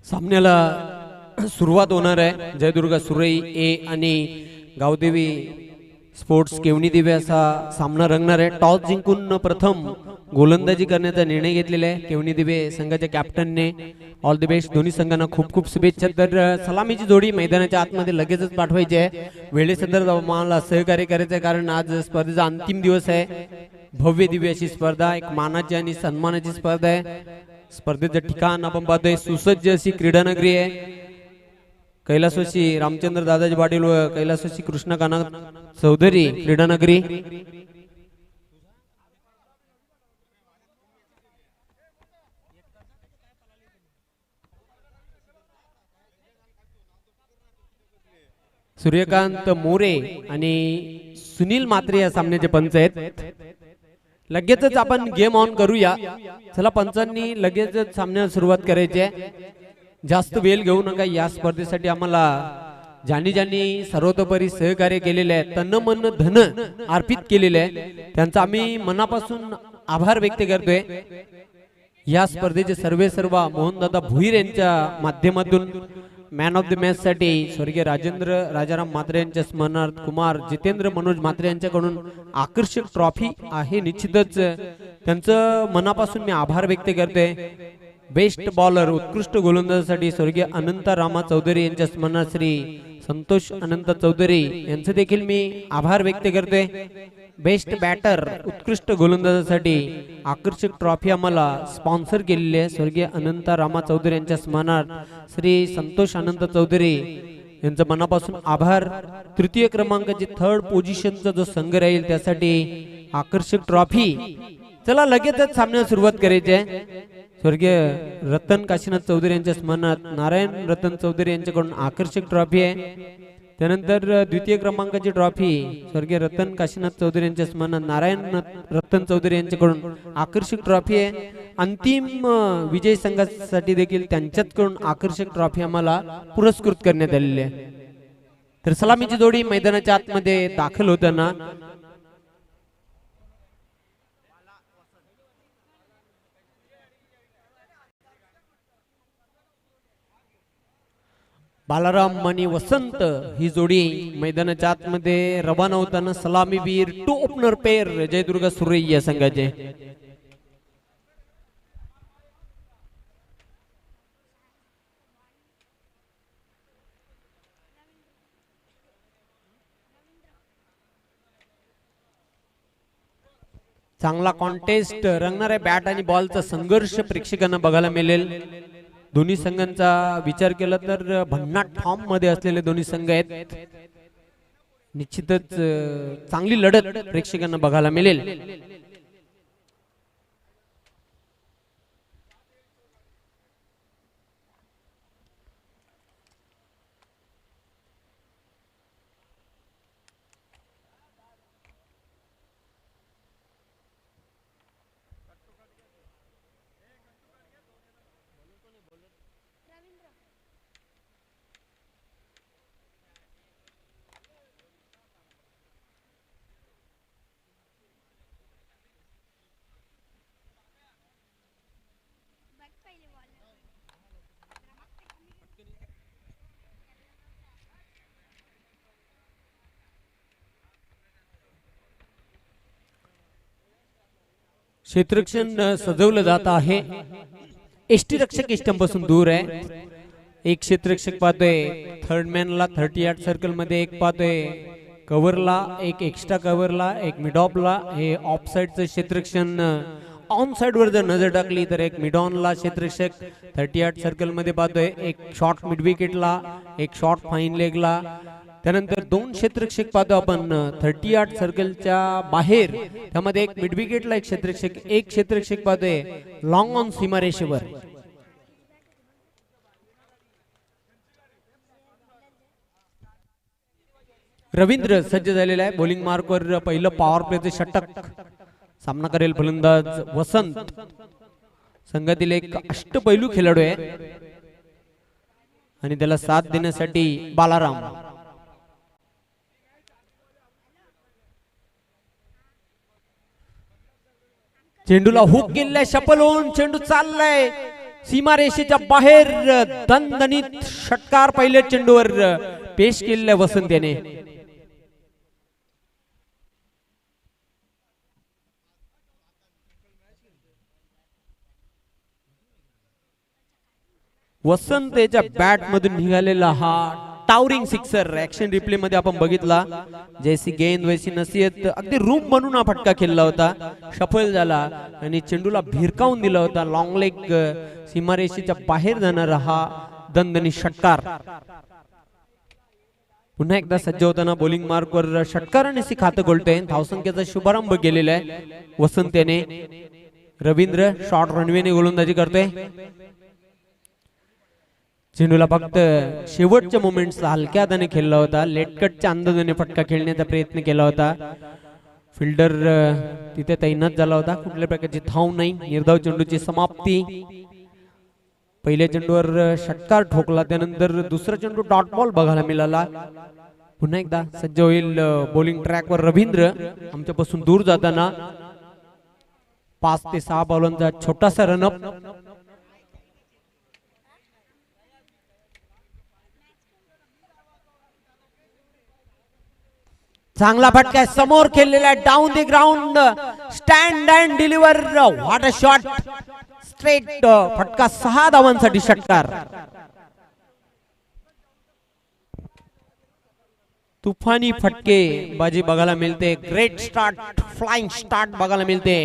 सामन्याला सुरुवात होणार आहे. जयदुर्गा सुरई ए आणि गावदेवी स्पोर्ट्स केवणी दिवे असा सामना रंगणार आहे. टॉस जिंकून प्रथम गोलंदाजी करण्याचा निर्णय घेतलेला आहे केवणी दिवे संघाच्या कॅप्टनने. ऑल द बेस्ट दोन्ही संघांना खूप खूप शुभेच्छा. तर सलामीची जोडी मैदानाच्या आतमध्ये लगेचच पाठवायची आहे. वेळेसंदर्भात आम्हाला सहकार्य करायचं आहे कारण आज स्पर्धेचा अंतिम दिवस आहे. भव्य दिव्य अशी स्पर्धा, एक मानाची आणि सन्मानाची स्पर्धा आहे. स्पर्धेचं ठिकाण आपण पाहतोय सुसज्ज अशी क्रीडानगरी आहे. कैलासवासी रामचंद्र दादाजी पाटील व कैलासवासी कृष्णकांत चौधरी क्रीडानगरी. सूर्यकांत मोरे आणि सुनील मात्रे या सामन्याचे पंच आहेत. लगेचच आपण गेम ऑन करूया. चला पंचांनी लगेचच सामन्याला सुरुवात करायची आहे. जास्त वेळ घेऊ नका. या स्पर्धेसाठी आम्हाला ज्यांनी सर्वतोपरी सहकार्य केलेले आहे, तन मन धन अर्पित केलेले आहे, त्यांचा आम्ही मनापासून आभार व्यक्त करतोय. या स्पर्धेचे सर्व मोहनदादा भुईर यांच्या माध्यमातून मॅन ऑफ द मॅच साठी स्वर्गीय राजेंद्र राजाराम म्हात्रे यांच्या स्मरणार्थ कुमार जितेंद्र मनोज म्हात्रे यांच्याकडून आकर्षक ट्रॉफी आहे. निश्चितच त्यांचं मनापासून मी आभार व्यक्त करते. बेस्ट बॉलर उत्कृष्ट गोलंदाजासाठी स्वर्गीय अनंत रामा चौधरी यांच्या स्मरणार्थ श्री संतोष अनंत चौधरी यांचे देखील मी आभार व्यक्त करते. बेस्ट बॅटर उत्कृष्ट गोलंदाजासाठी आकर्षक ट्रॉफी आम्हाला स्पॉन्सर केलेली आहे स्वर्गीय अनंत रामा चौधरी यांच्या स्मरणार्थ श्री संतोष अनंत चौधरी यांचं मनापासून आभार. तृतीय क्रमांकाची थर्ड पोझिशनचा जो संघ राहील त्यासाठी आकर्षक ट्रॉफी. चला लगेचच सामन्याला सुरुवात करायची आहे. स्वर्गीय रतन काशीनाथ चौधरी यांच्या स्मरणार्थ नारायण रतन चौधरी यांच्याकडून आकर्षक ट्रॉफी आहे. त्यानंतर द्वितीय क्रमांकाची ट्रॉफी स्वर्गीय रतन काशीनाथ चौधरी यांच्या स्मरणात नारायण रतन चौधरी यांच्याकडून आकर्षक ट्रॉफी आहे. अंतिम विजय संघासाठी देखील त्यांच्याकडून आकर्षक ट्रॉफी आम्हाला पुरस्कृत करण्यात आलेली आहे. तर सलामीची जोडी मैदानाच्या आतमध्ये दाखल होताना बालाराम आणि वसंत ही जोडी मैदानाच्या आतमध्ये रवाना होताना सलामीवीर टू ओपनर पेर जयदुर्ग सुरे या संघाचे. चांगला कॉन्टेस्ट रंगणाऱ्या बॅट आणि बॉलचा संघर्ष प्रेक्षकांना बघायला मिळेल. दोन्ही संघांचा विचार केला तर भन्नाट फॉर्म मध्ये असलेले दोन्ही संघ आहेत. निश्चितच चांगली लढत प्रेक्षकांना बघायला मिळेल. क्षेत्ररक्षण सजवलं जात आहे. एसटी रक्षक स्टंपासून दूर आहे. एक क्षेत्ररक्षक पाहतोय थर्ड मॅनला 38 सर्कल मध्ये, एक पाहतोय कव्हरला, एक एक्स्ट्रा कव्हरला, एक मिडऑफला. हे ऑफ साइडचं क्षेत्ररक्षण ऑन साइड वर जर नजर टाकली तर एक मिडऑनला क्षेत्ररक्षक 38 सर्कल मध्ये पाहतोय, एक शॉट मिड विकेटला, एक शॉट फाईन लेगला. त्यानंतर दोन क्षेत्ररक्षक पाहतो आपण 38 सर्कलच्या बाहेर, त्यामध्ये एक मिड विकेटला एक क्षेत्ररक्षक, एक क्षेत्ररक्षक पाहतोय लॉंग ऑन सीमारेषेवर. रवींद्र सज्ज झालेला आहे. बॉलिंग मार्कवर पहिलं पॉवर प्लेचे षटक सामना करेल फलंदाज वसंत. संघातील एक अष्टपैलू खेळाडू आहे आणि त्याला साथ देण्यासाठी बालाराम. चेंडूला हुक केलाय, शपल होऊन चेंडू चाललाय सीमारेषेच्या बाहेर. दणदणीत षटकार पहिल्या चेंडूवर पेश केलेला वसंत याने. वसंत याच्या बॅट मधून निघालेला हा टावरिंग सिक्सर ऍक्शन रिप्ले मध्ये आपण बघितला. जैसी गेंद वैसी नसीहत, अगदी रूम बनून हा फटका खेळला होता. सफल झाला आणि चेंडूला भिरकावून दिला होता. लॉंग लेग सीमारेषेच्या बाहेर जाणारा हा दणदणी षटकार. पुन्हा एकदा सज्ज होताना बॉलिंग मार्कवर षटकाराने खातं गोलतोय. धावसंख्येचा शुभारंभ केलेला आहे वसंत याने. रवींद्र शॉर्ट रनवेने गोलंदाजी करतोय. चेंडूला फक्त शेवटच्या मोमेंट्सला हलक्या हाताने खेळला होता. लेटकटच्या अंदाजाने फटका खेळण्याचा प्रयत्न केला होता. फिल्डर तिथे तैनात झाला होता. कुठल्या प्रकारची धाव नाही. निर्धाव चेंडूची समाप्ती. पहिल्या चेंडूवर षटकार ठोकला, त्यानंतर दुसरा चेंडू डॉट बॉल बघायला मिळाला. पुन्हा एकदा सज्ज होईल बॉलिंग ट्रॅकवर रवींद्र. आमच्यापासून दूर जाताना 5 ते 6 बॉलांचा छोटासा रनअप. चांगला फटका समोर खेळलेला down the ground, stand and deliver. What a shot. Straight फटका 6 धावांसाठी षटकार. तुफानी फटके बाजी बघायला मिळते. ग्रेट स्टार्ट, फ्लाइंग स्टार्ट बघायला मिळते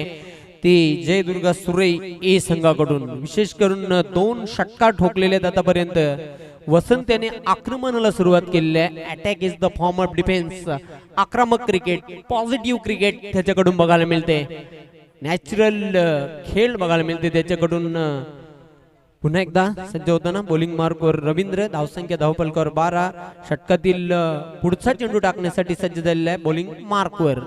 ती जयदुर्ग सुरे ए संघाकडून. विशेष करून 2 षटकार ठोकलेले आहेत आतापर्यंत. वसंत याने आक्रमणाला सुरुवात केलेली आहे. Attack is the form of defence. आक्रमक क्रिकेट, पॉझिटिव्ह क्रिकेट त्याच्याकडून बघायला मिळते. नॅचरल खेळ बघायला मिळते त्याच्याकडून. पुन्हा एकदा सज्ज होताना बॉलिंग मार्कवर रवींद्र, धावसंख्या धावपलकावर 12, षटकातील पुढचा चेंडू टाकण्यासाठी सज्ज झालेला आहे बॉलिंग मार्कवर.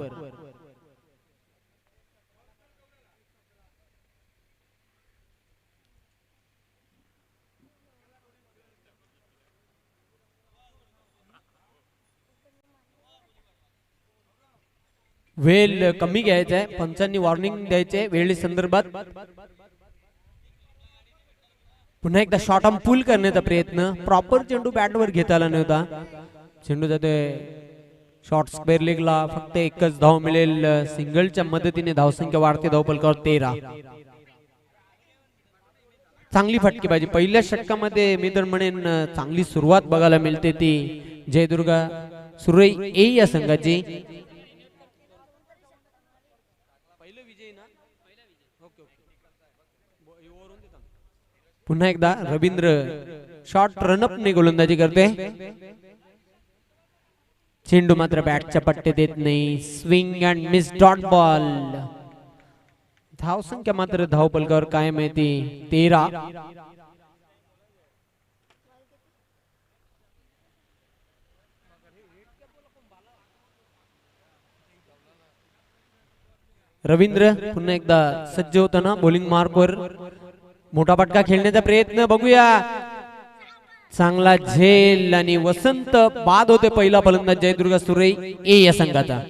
वेळ कमी घ्यायचा आहे, पंचांनी वॉर्निंग द्यायचे वेळे संदर्भात. पुन्हा एकदा शॉर्ट आर्म पुल करण्याचा प्रयत्न, प्रॉपर चेंडू बॅटवर घेता आला नव्हता. चेंडू जाते शॉर्ट स्क्वेअर लेगला, फक्त एकच धाव मिळेल. सिंगलच्या मदतीने धावसंख्या वाढते धावपलकावर 13. चांगली फटकेबाजी पहिल्या षटकामध्ये मी तर म्हणेन चांगली सुरुवात बघायला मिळते ती जयदुर्गा सुरई ए या संघाची. पुन्हा एकदा रवींद्र शॉर्ट रनअप ने गोलंदाजी करते. चेंडू मात्र बॅटच्या पट्टे देत नाही. Swing and miss dot ball. धावसंख्या मात्र धावपलकावर काय माहिती 13. रवींद्र पुन्हा एकदा सज्ज होताना बॉलिंग मार्कवर. मोठा फटका खेळण्याचा प्रयत्न बघूया. चांगला झेल आणि वसंत बाद होते पहिला फलंदाज जयदुर्गा सुरई ए या संघाचा.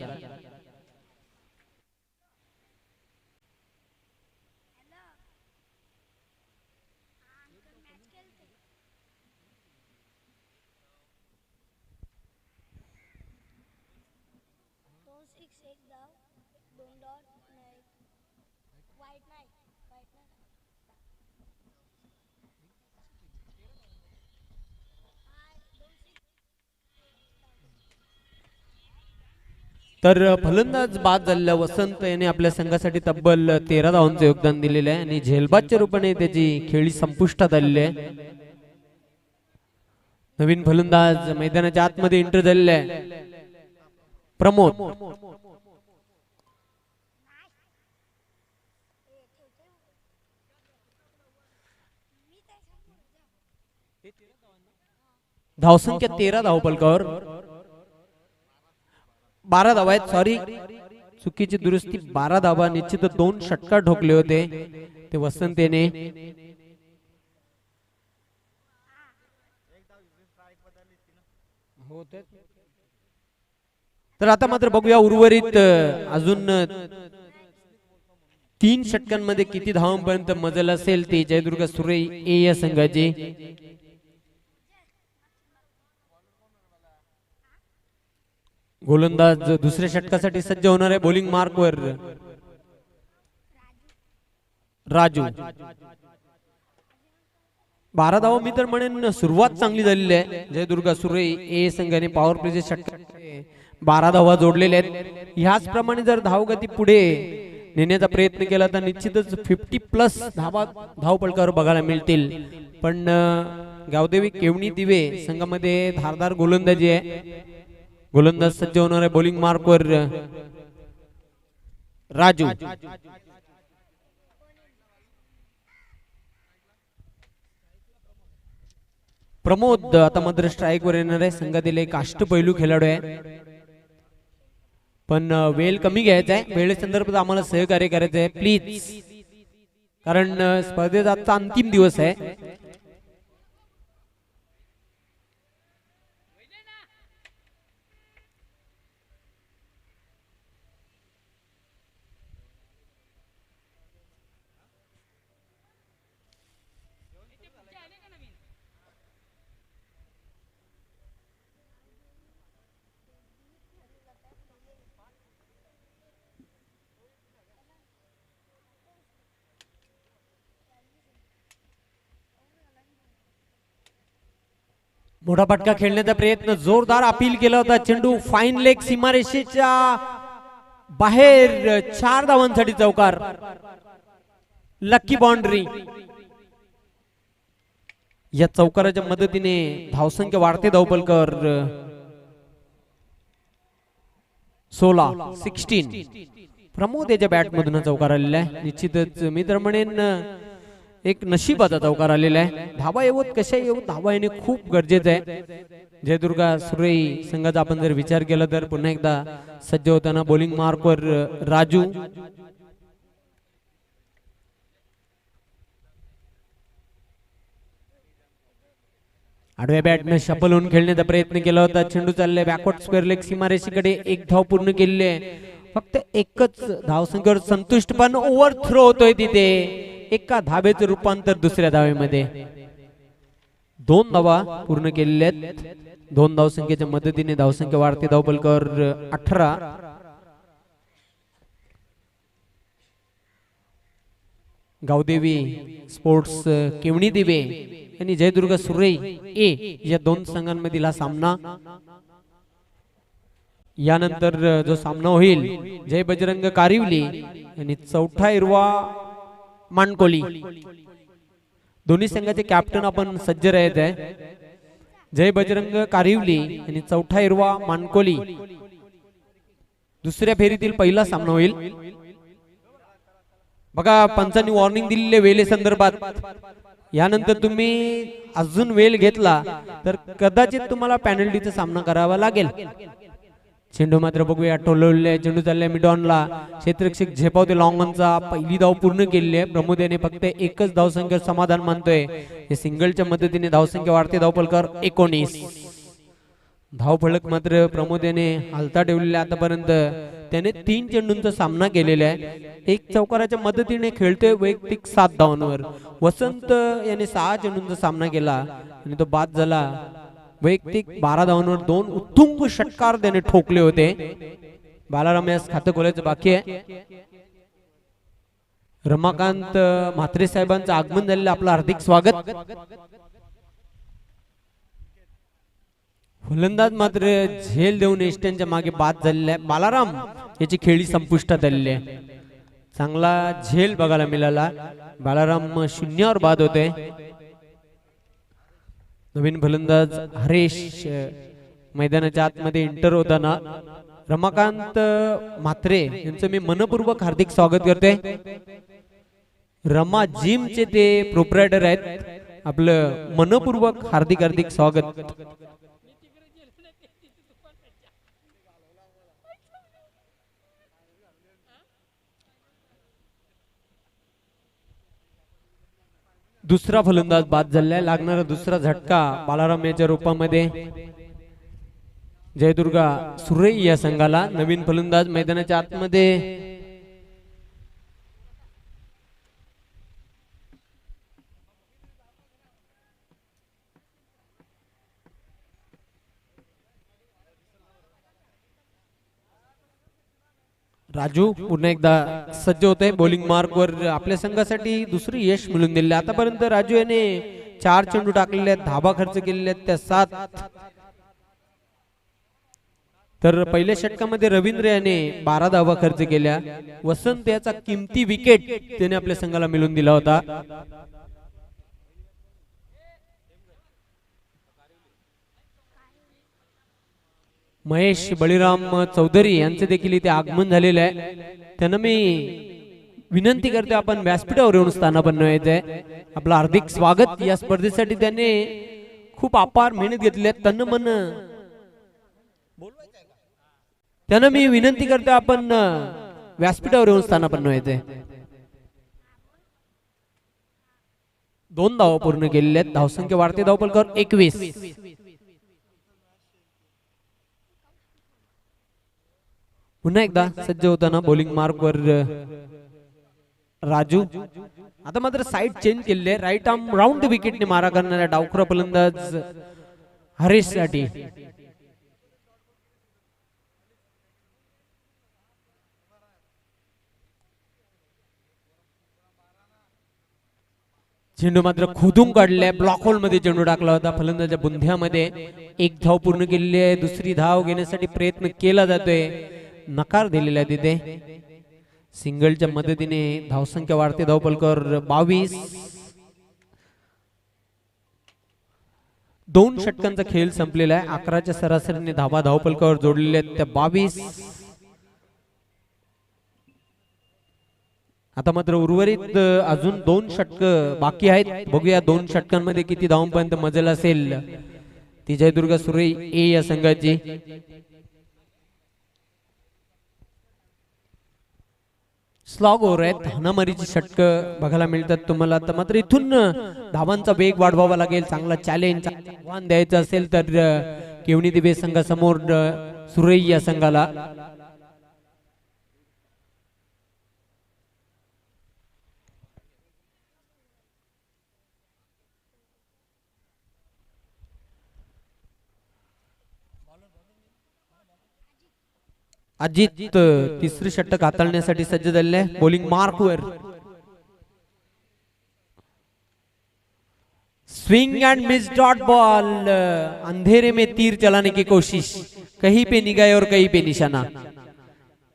तर फलंदाज बाद झालेला वसंत याने आपल्या संघासाठी तब्बल 13 धावांचे योगदान दिलेले आहे आणि झेलबादच्या रूपाने त्याची खेळी संपुष्टात आलेली आहे. नवीन फलंदाज मैदानाच्या आतमध्ये एंटर झालेला आहे प्रमोद. धावसंख्या 13 धावपलकावर 12 धावा आहेत. सॉरी चुकीची दुरुस्ती 12 धावा. निश्चित 2 षटकार ठोकले होते ते वसंत याने. तर आता मात्र बघूया उर्वरित अजून 3 षटकांमध्ये किती धावांपर्यंत मजल असेल ती जयदुर्गा सुरई ए या संघाची. गोलंदाज दुसऱ्या षटकासाठी सज्ज होणार आहे बॉलिंग मार्कवर राजू. 12 धावा मी तर म्हणेन सुरुवात चांगली झालेली आहे. जयदुर्गा सुरई ए संघाने पॉवर प्लेचे षटकात 12 धावा जोडलेल्या आहेत. ह्याच प्रमाणे जर धावगती पुढे नेण्याचा प्रयत्न केला तर निश्चितच 50+ धावा धावपलकावर बघायला मिळतील. पण गावदेवी केवणी दिवे संघामध्ये धारदार गोलंदाजी आहे. गोलंदाज सज्ज होणार आहे बॉलिंग मार्कवर राजू. प्रमोद आता मात्र स्ट्राइक वर येणार आहे. संघातील एक अष्टपैलू खेळाडू आहे. पण वेळ कमी घ्यायचा आहे. वेळे संदर्भात आम्हाला सहकार्य करायचं आहे प्लीज, कारण स्पर्धेचा आजचा अंतिम दिवस आहे. मोठा फटका खेळण्याचा प्रयत्न, जोरदार अपील केला होता. चेंडू फाईन लेग सीमारेषेच्या बाहेर. 4 धावांसाठी चौकार. Lucky boundary. या चौकाराच्या मदतीने धावसंख्या वाढते धावपलकर 16 प्रमोद याच्या बॅट मधून चौकार आलेला आहे. निश्चितच मी तर म्हणेन एक नशिबाचा चौकार आलेला आहे. धाबा येवत कशा येवत धाबा येणे खूप गरजेचं आहे. जयदुर्गा सुरई संघाचा आपण जर विचार केला तर पुन्हा एकदा सज्ज होताना बॉलिंग मार्कवर राजू. आडव्या बॅटने शफल होऊन खेळण्याचा प्रयत्न केला होता. चेंडू चाललाय बॅकवर्ड स्क्वेअर लेग सीमारेषेकडे. एक धाव पूर्ण केलेली आहे. फक्त एकच धावसंख्येवर संतुष्ट पण ओव्हर थ्रो होतोय तिथे. एका धावेचं रूपांतर दुसऱ्या धावेमध्ये. 2 धावा पूर्ण केलेल्या आहेत. 2 धावसंख्येच्या मदतीने धावसंख्या वाढते. धावफलकावर 18. गावदेवी स्पोर्ट्स केवणी दिवे आणि जयदुर्गा सुरई ए या 2 संघांमधील हा सामना. यानंतर जो सामना होईल जय बजरंग कारिवली आणि चौथा हिरवा मानकोली. दोन्ही संघाचे कॅप्टन आपण सज्ज राहत आहे. जय बजरंग कारिवली आणि चौथा हिरवा मानकोली. दुसऱ्या फेरीतील पहिला सामना होईल. बघा पंचांनी वॉर्निंग दिलेले वेले संदर्भात. यानंतर तुम्ही अजून वेल घेतला तर कदाचित तुम्हाला पेनल्टीचा सामना करावा लागेल. चेंडू मात्र बघूया टोलवले. चेंडू चाललाय मिडॉनला. क्षेत्ररक्षक झेपावते लॉंगॉनचा. पहिली धाव पूर्ण केलेली आहे. प्रमोद याने फक्त एकच धावसंख्या समाधान मानतोय. हे सिंगलच्या मदतीने धावसंख्या वाढते. धावफलकावर 19. धावफलक मात्र प्रमोद याने हालता ठेवलेला आतापर्यंत. त्याने 3 चेंडूंचा सामना केलेला आहे. एक चौकाराच्या मदतीने खेळतोय वैयक्तिक 7 धावांवर. वसंत याने 6 चेंडूंचा सामना केला आणि तो बाद झाला. वैयक्तिक 12 धावांवर 2 उत्तुंग षटकार त्याने ठोकले होते. बालाराम यास खातं खोलायचं बाकी आहे. रमाकांत म्हात्रे साहेबांचं आगमन झालेलं. आपलं हार्दिक स्वागत. फलंदाज मात्र झेल देऊन एस्टनच्या मागे बाद झालेला आहे. बालाराम याची खेळी संपुष्टात आलेली आहे. चांगला झेल बघायला मिळाला. बालाराम 0वर बाद होते. नवीन फलंदाज हरेश मैदानाच्या आतमध्ये एंटर होताना रमाकांत म्हात्रे यांचं मी मनपूर्वक हार्दिक स्वागत करते. रमा जिमचे ते प्रोप्रायटर आहेत. आपलं मनपूर्वक हार्दिक हार्दिक स्वागत. दुसरा फलंदाज बाद झालाय. लागणारा दुसरा झटका बालाराम याच्या रूपामध्ये जयदुर्गा सुरई या संघाला. नवीन फलंदाज मैदानाच्या आतमध्ये. राजू पुन्हा एकदा सज्ज होते. बॉलिंग मार्कवर आपल्या संघासाठी दुसरी यश मिळून दिले. आतापर्यंत राजू याने 4 चेंडू टाकलेले आहेत. धाबा खर्च केलेले आहेत त्या 7. तर पहिल्या षटकामध्ये रवींद्र याने 12 धावा खर्च केल्या. वसंत याचा किमती विकेट त्याने आपल्या संघाला मिळून दिला होता. महेश बळीराम चौधरी यांचे देखील इथे आगमन झालेलं आहे. त्यांना मी विनंती करते आपण व्यासपीठावर येऊन स्थानापन्न व्हायचंय. आपलं हार्दिक स्वागत. या स्पर्धेसाठी त्याने खूप अपार मेहनत घेतली आहे. तन मन. त्यांना मी विनंती करते आपण व्यासपीठावर येऊन स्थानापन्न व्हायचंय. 2 धावा पूर्ण केलेल्या आहेत. धावसंख्या वाढते. धावफलकावर 21. पुन्हा एकदा सज्ज होताना बॉलिंग मार्कवर राजू. आता मात्र साइड चेंज केले. राईट आर्म राऊंड विकेटने मारा करणाऱ्या डावखुरा फलंदाज हरेश साठी. चेंडू मात्र खोदून काढलाय. ब्लॉक होल मध्ये चेंडू टाकला होता. फलंदाजाच्या बुंध्यामध्ये. 1 धाव पूर्ण केलेली आहे. दुसरी धाव घेण्यासाठी प्रयत्न केला जातोय. नकार दिलेला आहे तिथे. सिंगलच्या मदतीने धावसंख्या वाढते. धावफलकावर 22. 2 षटकांचा खेळ संपलेला आहे. 11च्या सरासरीने धावा धावफलकावर जोडलेल्या आहेत त्या 22. आता मात्र उर्वरित अजून 2 षटक बाकी आहेत. बघूया 2 षटकांमध्ये किती धावांपर्यंत मजल असेल ती जयदुर्ग सुरई ए या संघाची. स्लॉग ओव्हर आहेत, हाणामारीची षटक बघायला मिळतात तुम्हाला. तर मात्र इथून धावांचा वेग वाढवावा लागेल. चांगला चॅलेंज आव्हान द्यायचं असेल तर केवणी दिवे संघासमोर सुरई या संघाला. अजित तिसरी षटक हाताळण्यासाठी सज्ज झालेले आहे. बॉलिंग मार्कवर swing and miss dot ball. अंधेरे में तीर चलाने की कोशिश, कहीं पे निगाह और कहीं पे निशाना.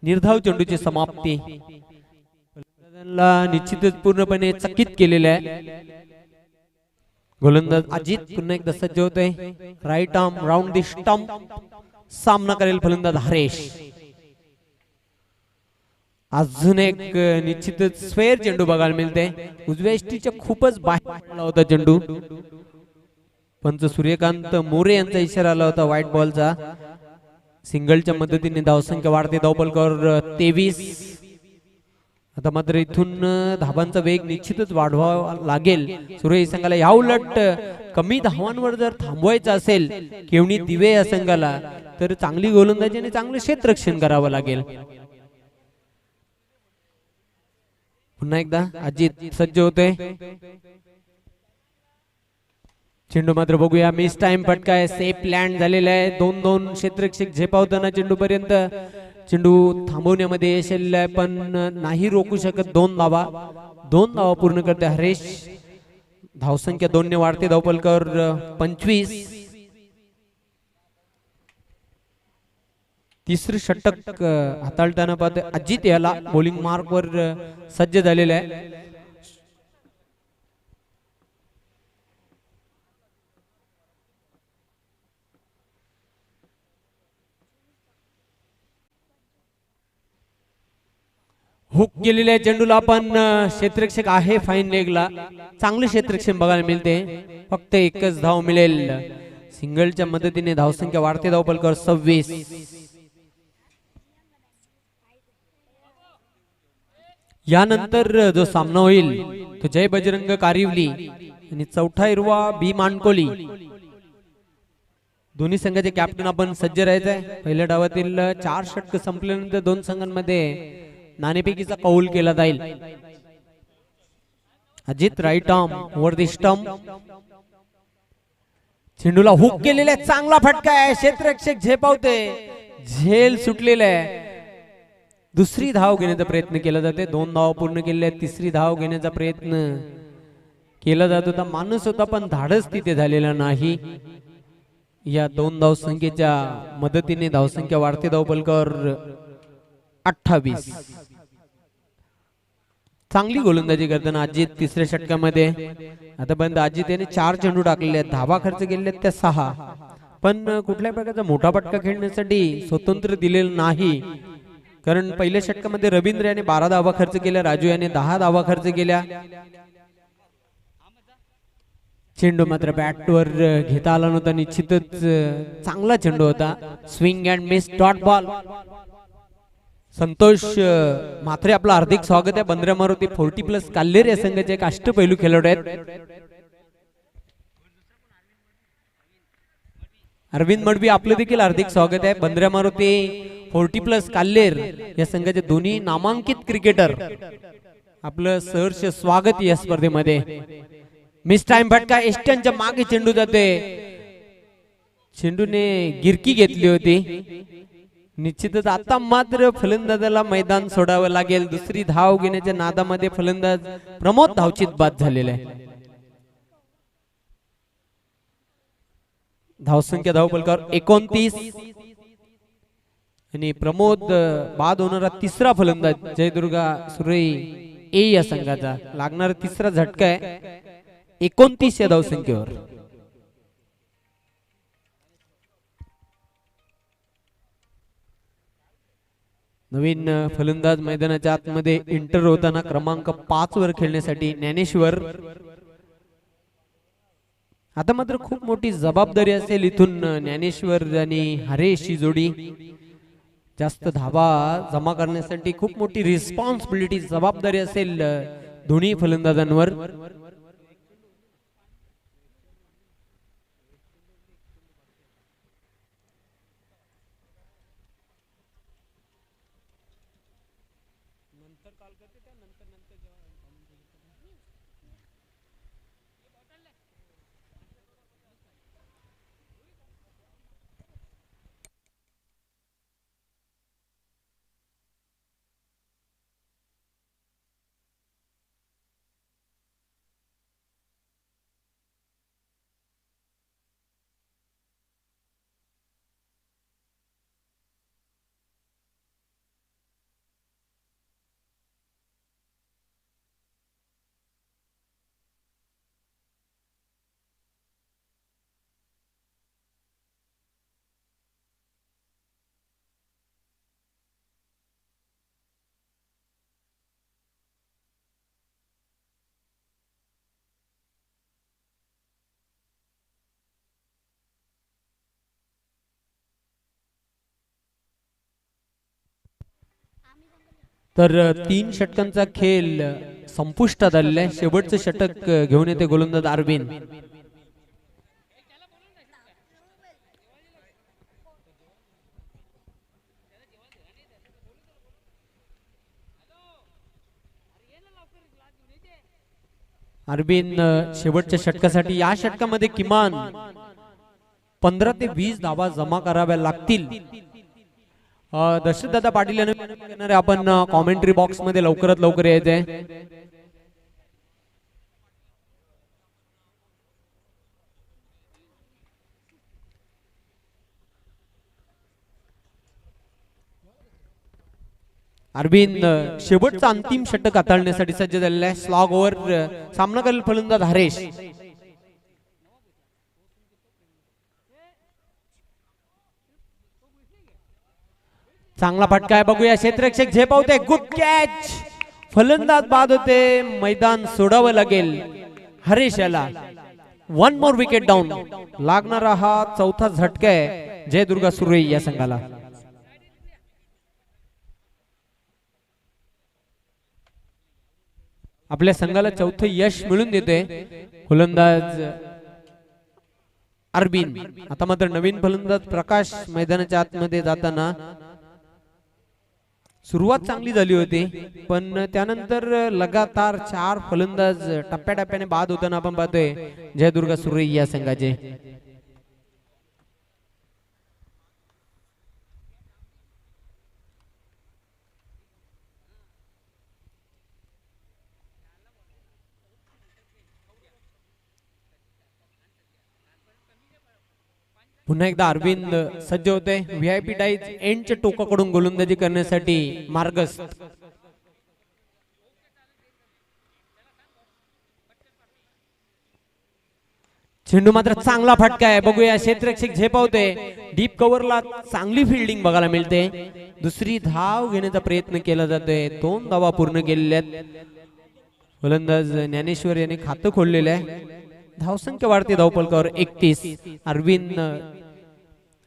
निर्धाव चेंडूची समाप्ती निश्चितच पूर्णपणे चकित केलेले आहे. गोलंदाज अजित पुन्हा एकदा सज्ज होतोय. Right arm round the stump. सामना करेल फलंदाज हरेश. अजून एक निश्चितच स्क्वेअर चेंडू बघायला मिळते. उजव्या एष्टीच्या खूपच बाहेर आला होता चेंडू. पंच सूर्यकांत मोरे यांचा इशारा आला होता व्हाईट बॉलचा. सिंगलच्या मदतीने धावसंख्या वाढते. धावफलकावर 23. आता मात्र इथून धावांचा वेग निश्चितच वाढवावा लागेल सुरई संघाला. या उलट कमी धावांवर जर थांबवायचं असेल केवणी दिवे या संघाला तर चांगली गोलंदाजी आणि चांगलं क्षेत्ररक्षण करावं लागेल. पुन्हा एकदा अजित सज्ज होते. चेंडू मात्र बघूया मिस टाइम फटका आहे. सेफ लँड झालेला आहे. 2-2 क्षेत्ररक्षक झेपावताना चेंडू पर्यंत चेंडू थांबवण्यामध्ये यश आलेलं आहे पण नाही रोखू शकत. 2 धावा पूर्ण करते हरेश. धावसंख्या 2 ने वाढते. धावफलकावर 25. तिसरी षटक हाताळताना पाहते अजित याला बॉलिंग मार्कवर सज्ज झालेला आहे. हुक केलेल्या चेंडूला पण क्षेत्ररक्षक आहे फाईन लेगला. चांगले क्षेत्ररक्षण बघायला मिळते. फक्त एकच धाव मिळेल. सिंगलच्या मदतीने धावसंख्या वाढते. धावफलकावर 26. यानंतर जो सामना होईल तो जय बजरंग कारिवली आणि चौथा हिरवा बी मानकोली. दोन्ही संघाचे कॅप्टन आपण सज्ज राहायचं आहे. पहिल्या डावातील 4 षटक संपल्यानंतर 2 संघांमध्ये नाणेफेकीचा कौल केला जाईल. Ajit right arm over the stump. चेंडूला हुक केलेला आहे. चांगला फटका आहे. क्षेत्ररक्षक झेपावते. झेल सुटलेला आहे. दुसरी धाव घेण्याचा प्रयत्न केला जाते. 2 धाव पूर्ण केलेल्या आहेत. तिसरी धाव घेण्याचा प्रयत्न केला जात होता. माणूस होता पण धाडस तिथे झालेला नाही. या 2 धाव संख्येच्या मदतीने धावसंख्या वाढते. धावफलकावर 28. चांगली गोलंदाजी करताना अजित तिसऱ्या षटकामध्ये. आतापर्यंत अजित याने 4 चेंडू टाकलेले आहेत. धावा खर्च केलेले आहेत त्या 6 पण कुठल्याही प्रकारचा मोठा फटका खेळण्यासाठी स्वतंत्र दिलेला नाही. कारण पहिल्या षटकामध्ये रवींद्र याने 12 धावा खर्च केल्या. राजू याने 10 धावा खर्च केल्या. चेंडू मात्र बॅटवर घेता आला नव्हता. निश्चितच चांगला चेंडू होता. Swing and miss dot ball. Santosh Matre आपलं हार्दिक स्वागत आहे. 15 मारुती 40+ काल्हेर या संघाचे एक अष्टपैलू खेळाडू आहेत. अरविंद मडवी आपलं देखील हार्दिक स्वागत आहे. 15 मारुती 40+ काल्हेर या संघाचे दोन्ही नामांकित क्रिकेटर आपलं सहर्ष स्वागत या स्पर्धेमध्ये. मिस टाइम फटका. एस्टनच्या मागे चेंडू जाते. चेंडूने गिरकी घेतली होती. निश्चितच आता मात्र फलंदाजाला मैदान सोडावं लागेल. दुसरी धाव घेण्याच्या नादामध्ये फलंदाज प्रमोद धावचीत बाद झालेला आहे. धावसंख्या धावफलकावर 29 आणि प्रमोद बाद होणारा तिसरा फलंदाज जयदुर्गा सुरई ए या संघाचा. लागणारा तिसरा झटका आहे 29 या धावसंख्येवर. नवीन फलंदाज मैदानाच्या आतमध्ये एंटर होताना क्रमांक 5 वर खेळण्यासाठी ज्ञानेश्वर. आता मात्र खूप मोठी जबाबदारी असेल इथून ज्ञानेश्वर आणि हरेशची जोडी. जास्त धावा जमा करण्यासाठी खूप मोठी रिस्पॉन्सिबिलिटी जबाबदारी असेल दोन्ही फलंदाजांवर. तर 3 षटकांचा खेळ संपुष्टात आलेला आहे. शेवटचं षटक घेऊन येते गोलंदाज अरविंद. अरविंद शेवटच्या षटकासाठी या षटकामध्ये किमान 15 ते 20 धावा जमा कराव्या लागतील. दशरथदादा पाटील यांना आपण कॉमेंट्री बॉक्स मध्ये लवकरात लवकर यायचंय. अरविंद शेवटचा अंतिम षटक हाताळण्यासाठी सज्ज झालेला आहे. स्लॉग ओव्हर सामना करेल फलंदाज हरेश. चांगला फटका आहे, बघूया क्षेत्ररक्षक झेपावते. गुड कॅच, फलंदाज बाद होते. मैदान सोडावं लागेल हरेश याला. 1 मोर विकेट डाऊन. लागणारा हा चौथा झटका आहे जयदुर्गा सुरे या संघाला. आपल्या संघाला चौथं यश मिळून देते फलंदाज अरविंद. आता मात्र नवीन फलंदाज प्रकाश मैदानाच्या आतमध्ये जाताना सुरुवात चांगली झाली होती, पण त्यानंतर लगातार 4 फलंदाज टप्प्याटप्प्याने बाद होताना आपण पाहतोय जयदुर्गा सुरे या संघाचे. पुन्हा एकदा अरविंद सज्ज होते. व्हीआयपी डाईज एंडच्या टोकाकडून गोलंदाजी करण्यासाठी मार्गस्थ. चेंडू मात्र चांगला फटका आहे, बघूया क्षेत्ररक्षक झेपावते. डीप कव्हरला चांगली फिल्डिंग बघायला मिळते. दुसरी धाव घेण्याचा प्रयत्न केला जातोय. 2 धावा पूर्ण केलेल्या आहेत. फलंदाज ज्ञानेश्वर यांनी खातं खोललेलं आहे. धावसंख्या वाढते धावफलकावर 31. Arvind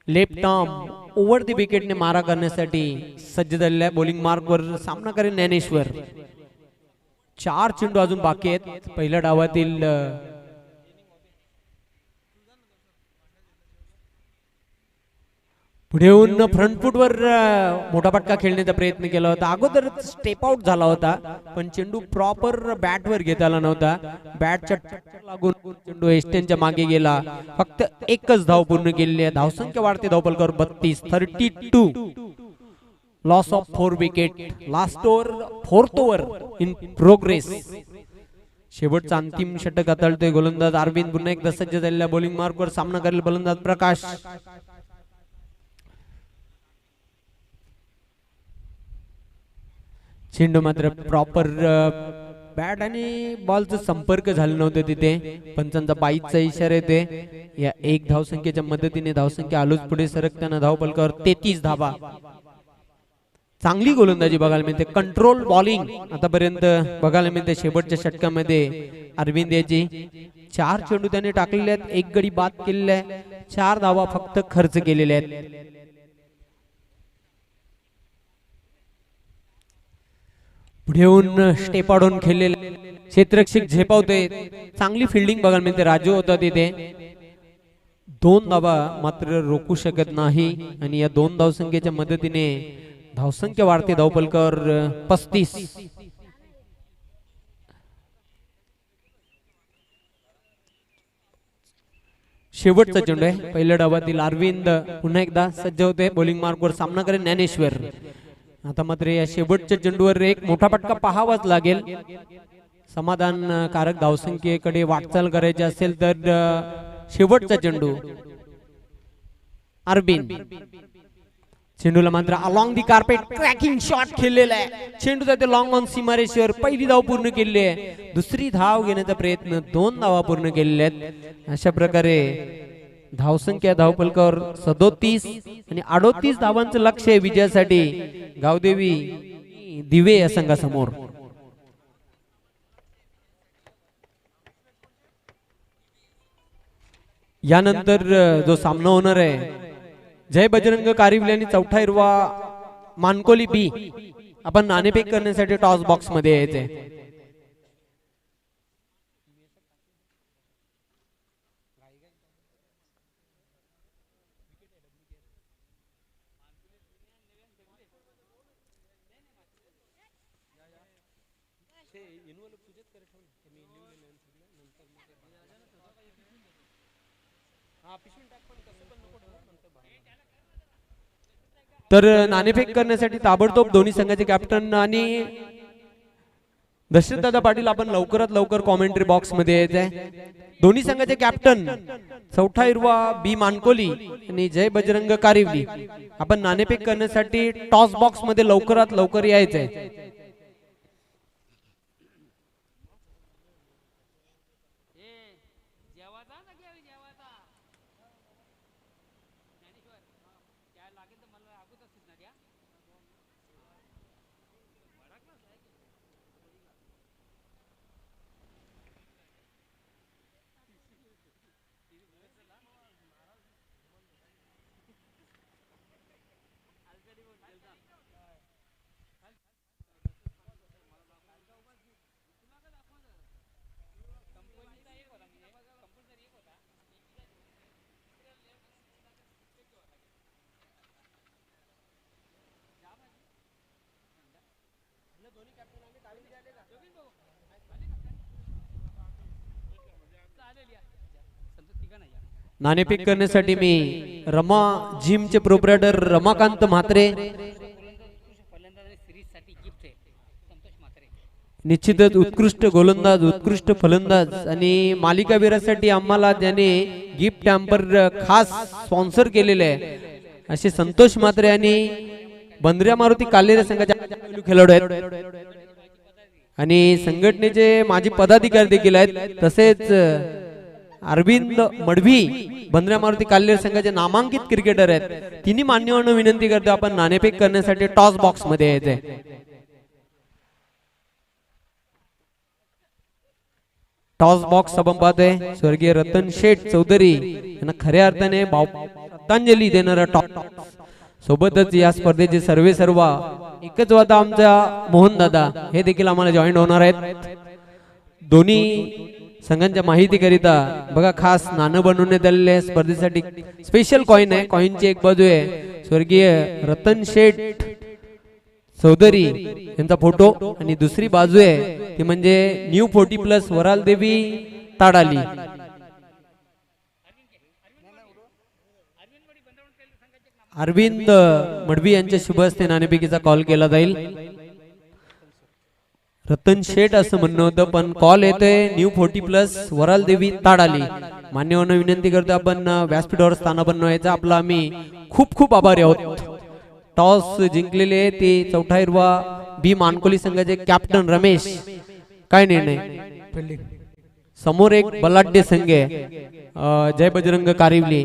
left arm over the विकेटने मारा करण्यासाठी सज्ज झालेला आहे. बॉलिंग मार्कवर सामना करेल ज्ञानेश्वर. 4 चेंडू अजून बाकी आहेत पहिल्या डावातील. पुढे येऊन फ्रंट फूट वर मोठा फटका खेळण्याचा प्रयत्न केला होता. अगोदर स्टेप आउट झाला होता, पण चेंडू प्रॉपर बॅट वर घेता आला नव्हता. बॅटच्या लागून चेंडू एस्टेनच्या मागे गेला. फक्त एकच धाव पूर्ण केलेली आहे. धावसंख्या वाढते धावफलकावर 32. 32. Loss of 4 wicket. Last over, 4th over in progress. शेवटचा अंतिम षटक हाताळतोय गोलंदाज अरविंद. पुन्हा एकदा सज्ज झालेल्या बॉलिंग मार्कवर सामना करेल फलंदाज प्रकाश. चेंडू मात्र प्रॉपर बॅट आणि बॉलचा संपर्क झाला नव्हता तिथे. पंचांचा 22चा इशारा येते. या 1 धावसंख्येच्या मदतीने धावसंख्या आलोच पुढे सरकताना धावफलकावर 33 धावा. चांगली गोलंदाजी बघायला मिळते, कंट्रोल बॉलिंग आतापर्यंत बघायला मिळते शेवटच्या षटकामध्ये अरविंद याची 4 चेंडू त्याने टाकलेले आहेत, 1 गडी बाद केलेला आहे, 4 धावा फक्त खर्च केलेल्या आहेत. पुढे येऊन स्टेप आउट खेळलेले क्षेत्ररक्षक झेपावते, चांगली फिल्डिंग बघायला मिळते, राजू होता तिथे. 2 धावा मात्र रोखू शकत नाही आणि या 2 धावसंख्येच्या मदतीने धावसंख्या वाढते धावपलकर 35. शेवटचा चेंडू आहे पहिल्या डावातील. अरविंद पुन्हा एकदा सज्ज होते, बॉलिंग मार्कवर सामना करेल ज्ञानेश्वर. आता मात्र या शेवटच्या चेंडूवर एक मोठा फटका पाहावाच लागेल. समाधानकारक धावसंख्येकडे वाटचाल करायची असेल तर शेवटचा चेंडू अरविंद. चेंडूला मात्र along the carpet cracking shot खेळलेला आहे, चेंडू जाते लॉंग ऑन सीमारेषेवर. पहिली धाव पूर्ण केलेली आहे, दुसरी धाव घेण्याचा प्रयत्न, 2 धावा पूर्ण केलेल्या आहेत. अशा प्रकारे धावसंख्या धावपलकावर 37 आणि 38 धावांचं लक्ष आहे विजयासाठी गावदेवी दिवे या संघासमोर. यानंतर जो सामना होणार आहे जय बजरंग कारिवली आणि चौथा हिरवा मानकोली बी. आपण नाणेफेक करण्यासाठी टॉस बॉक्स मध्ये यायचे. तर नाणेफेक करण्यासाठी ताबडतोब दोन्ही संघाचे कॅप्टन आणि दशरथदादा पाटील आपण लवकरात लवकर कॉमेंट्री बॉक्स मध्ये यायचंय. दोन्ही संघाचे कॅप्टन चौथा हिरवा बी मानकोली आणि जय बजरंग कारिवली आपण नाणेफेक करण्यासाठी टॉस बॉक्स मध्ये लवकरात लवकर यायचंय. नाणेफेक करण्यासाठी मी रमा जिमचे प्रोप्रायटर रमाकांत म्हात्रे, निश्चितच उत्कृष्ट गोलंदाज, उत्कृष्ट फलंदाज आणि मालिकावीरासाठी आम्हाला त्याने गिफ्ट हॅम्पर खास स्पॉन्सर केलेले आहे असे संतोष म्हात्रे आणि बंद्र्या मारुती कालेरे संघाचे खेळाडू आहेत आणि संघटनेचे माजी पदाधिकारी देखील आहेत. तसेच अरविंद मडवी बंद्र्या मारुती कालेरे संघाचे नामांकित क्रिकेटर आहेत. तिन्ही मान्यवरांना विनंती करतो आपण नाणेफेक करण्यासाठी टॉस बॉक्स मध्ये यायचे. टॉस बॉक्स आपण पाहतोय स्वर्गीय रतन शेठ चौधरी यांना खऱ्या अर्थाने श्रद्धांजली देणारा टॉप. सोबतच या स्पर्धेचे सर्वे सर्वा एकच वादा आमच्या मोहन दादा हे देखील आम्हाला जॉईन होणार आहेत. दोन्ही संघांच्या माहिती करिता बघा खास नाणं बनवण्यात आलेले स्पर्धेसाठी स्पेशल कॉइन आहे. कॉइनची एक बाजू आहे स्वर्गीय रतन शेठ चौधरी यांचा फोटो आणि दुसरी बाजू आहे ती म्हणजे न्यू 40+ वराल देवी ताडाली. अरविंद मडवी यांच्या शुभ हस्ते नाणेफेकीचा कॉल केला जाईल. रतन शेठ असं म्हणणं होतं पण कॉल येतोय न्यू 40+ वराल देवी ताडाली. मान्यवरांना विनंती करतो आपण व्यासपीठावर स्थानापन्न व्हायचं. आपला आम्ही खूप खूप आभारी आहोत. टॉस जिंकलेले ते चौथा हिरवा बी मानकोली संघाचे कॅप्टन रमेश. काय निर्णय? समोर एक बलाढ्य संघ आहे जय बजरंग कारिवली.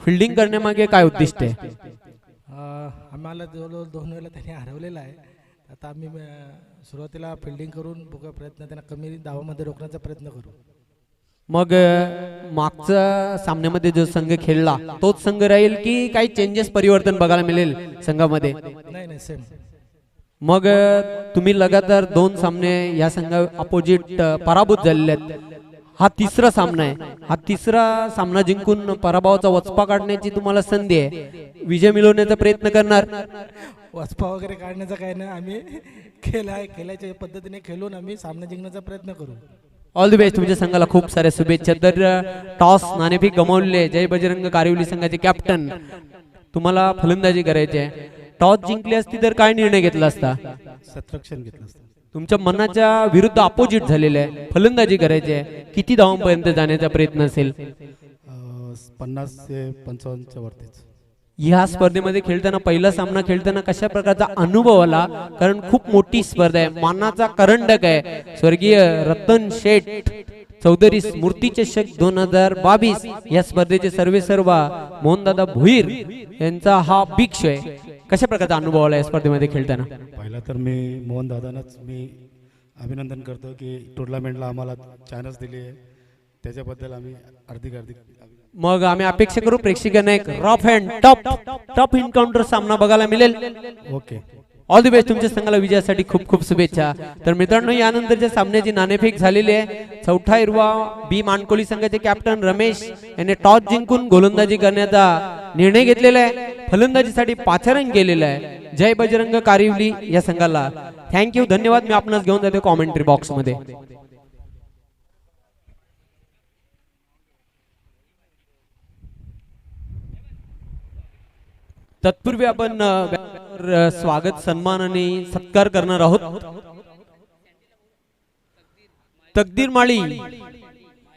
फिल्डिंग करण्यामागे काय उद्दिष्ट आहे? आम्हाला जवळजवळ 2 वेळेला त्यांनी हरवलेलं आहे. आता आम्ही सुरुवातीला फिल्डिंग करून बघूया प्रयत्न त्यांना कमी धावामध्ये रोखण्याचा प्रयत्न करू. मग मागच्या सामन्यामध्ये जो संघ खेळला तोच संघ राहील की काही चेंजेस परिवर्तन बघायला मिळेल संघामध्ये? नाही नाही सेम. मग तुम्ही लगातार 2 सामने या संघा अपोजिट पराभूत झालेले आहेत. हा तिसरा सामना आहे. हा तिसरा सामना जिंकून पराभवाचा वचपा काढण्याची तुम्हाला संधी आहे. विजय मिळवण्याचा प्रयत्न करणार? वचपा वगैरे काढण्याचा काय नाही, आम्ही खेळायच्या पद्धतीने खेळून आम्ही सामना जिंकण्याचा प्रयत्न करू. All the best. तुमच्या संघाला खूप साऱ्या शुभेच्छा. तर टॉस नाणेफेक गमावले जय बजरंग कारिवली संघाचे कॅप्टन, तुम्हाला फलंदाजी करायची आहे. टॉस जिंकली असती तर काय निर्णय घेतला असता? सतरक्षण घेतलं असतं. तुमच्या मनाच्या विरुद्ध अपोजिट झालेलं आहे, फलंदाजी करायची आहे. किती धावांपर्यंत जाण्याचा प्रयत्न असेल? 50 ते 55च्या वरतीच. ह्या स्पर्धेमध्ये खेळताना पहिला सामना खेळताना कशा प्रकारचा अनुभव आला? कारण खूप मोठी स्पर्धा आहे, मानाचा करंडक आहे. स्वर्गीय रतन शेठ चौधरी स्मृती चषक 2022 या स्पर्धेचे सर्वेसर्वा मोहनदादा भोईर यांचा हा बिग शो आहे. कशा प्रकारचा अनुभव आला या स्पर्धेमध्ये खेळताना? पहिला तर मी मोहन दादांनाच मी अभिनंदन करतो की टुर्नामेंटला आम्हाला चान्स दिली आहे, त्याच्याबद्दल आम्ही हार्दिक मग आम्ही अपेक्षा करू प्रेक्षकांना एक रफ अँड टफ एन्काउंटर सामना बघायला मिळेल. ओके. All the best. तुमच्या संघाला विजयासाठी खूप खूप शुभेच्छा. तर मित्रांनो, यानंतरच्या सामन्याची नाणेफेक झालेली आहे. चौथा हिरवा बी मानकोली संघाचे कॅप्टन रमेश यांनी टॉस जिंकून गोलंदाजी करण्याचा निर्णय घेतलेला आहे. फलंदाजीसाठी पाचारण केलेलं आहे जय बजरंग कारिवली या संघाला. थँक्यू, धन्यवाद. मी आपणास घेऊन जातो कॉमेंट्री बॉक्स मध्ये. तत्पूर्वी आपण स्वागत सन्मान आणि सत्कार करणार आहोत. तकदीर माळी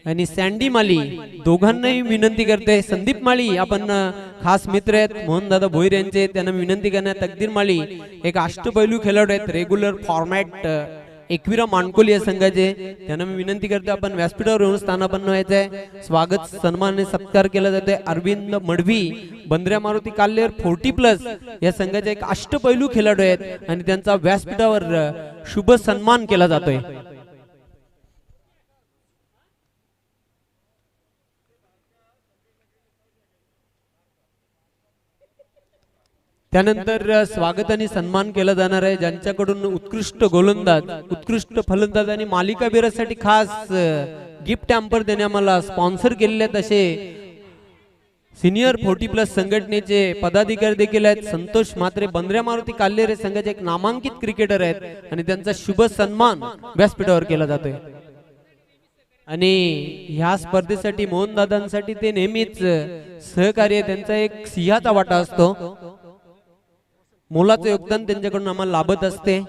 आणि सँडी माली दोघांनाही विनंती करते. संदीप माळी आपण खास मित्र आहेत मोहनदादा भोईर यांचे, त्यांना विनंती करण्यात. तकदीर माळी एक अष्टपैलू खेळाडू आहेत, रेग्युलर फॉर्मॅट एकविरा मानकोली या संघाचे, त्यांना मी विनंती करतो आपण व्यासपीठावर येऊन स्थानापन्न व्हायचं आहे. स्वागत सन्मान आणि सत्कार केला जातोय. अरविंद मडवी बंद्र्या मारुती काल्लेर 40+ या संघाचे एक अष्टपैलू खेळाडू आहेत आणि त्यांचा व्यासपीठावर शुभ सन्मान केला जातोय. त्यानंतर स्वागत आणि सन्मान केला जाणार आहे ज्यांच्याकडून उत्कृष्ट गोलंदाज, उत्कृष्ट फलंदाज आणि मालिकावीरासाठी खास गिफ्ट हॅम्पर देणे आम्हाला स्पॉन्सर केलेले आहेत असे सिनियर 40+ संघटनेचे पदाधिकारी देखील आहेत. संतोष म्हात्रे बंद्र्या मारुती काल्लेरे संघाचे एक नामांकित क्रिकेटर आहेत आणि त्यांचा शुभ सन्मान व्यासपीठावर केला जातोय. आणि ह्या स्पर्धेसाठी मोहनदादांसाठी ते नेहमीच सहकार्य, त्यांचा एक सिंहाचा वाटा असतो. मोलाचं योगदान त्यांच्याकडून आम्हाला लाभत असते.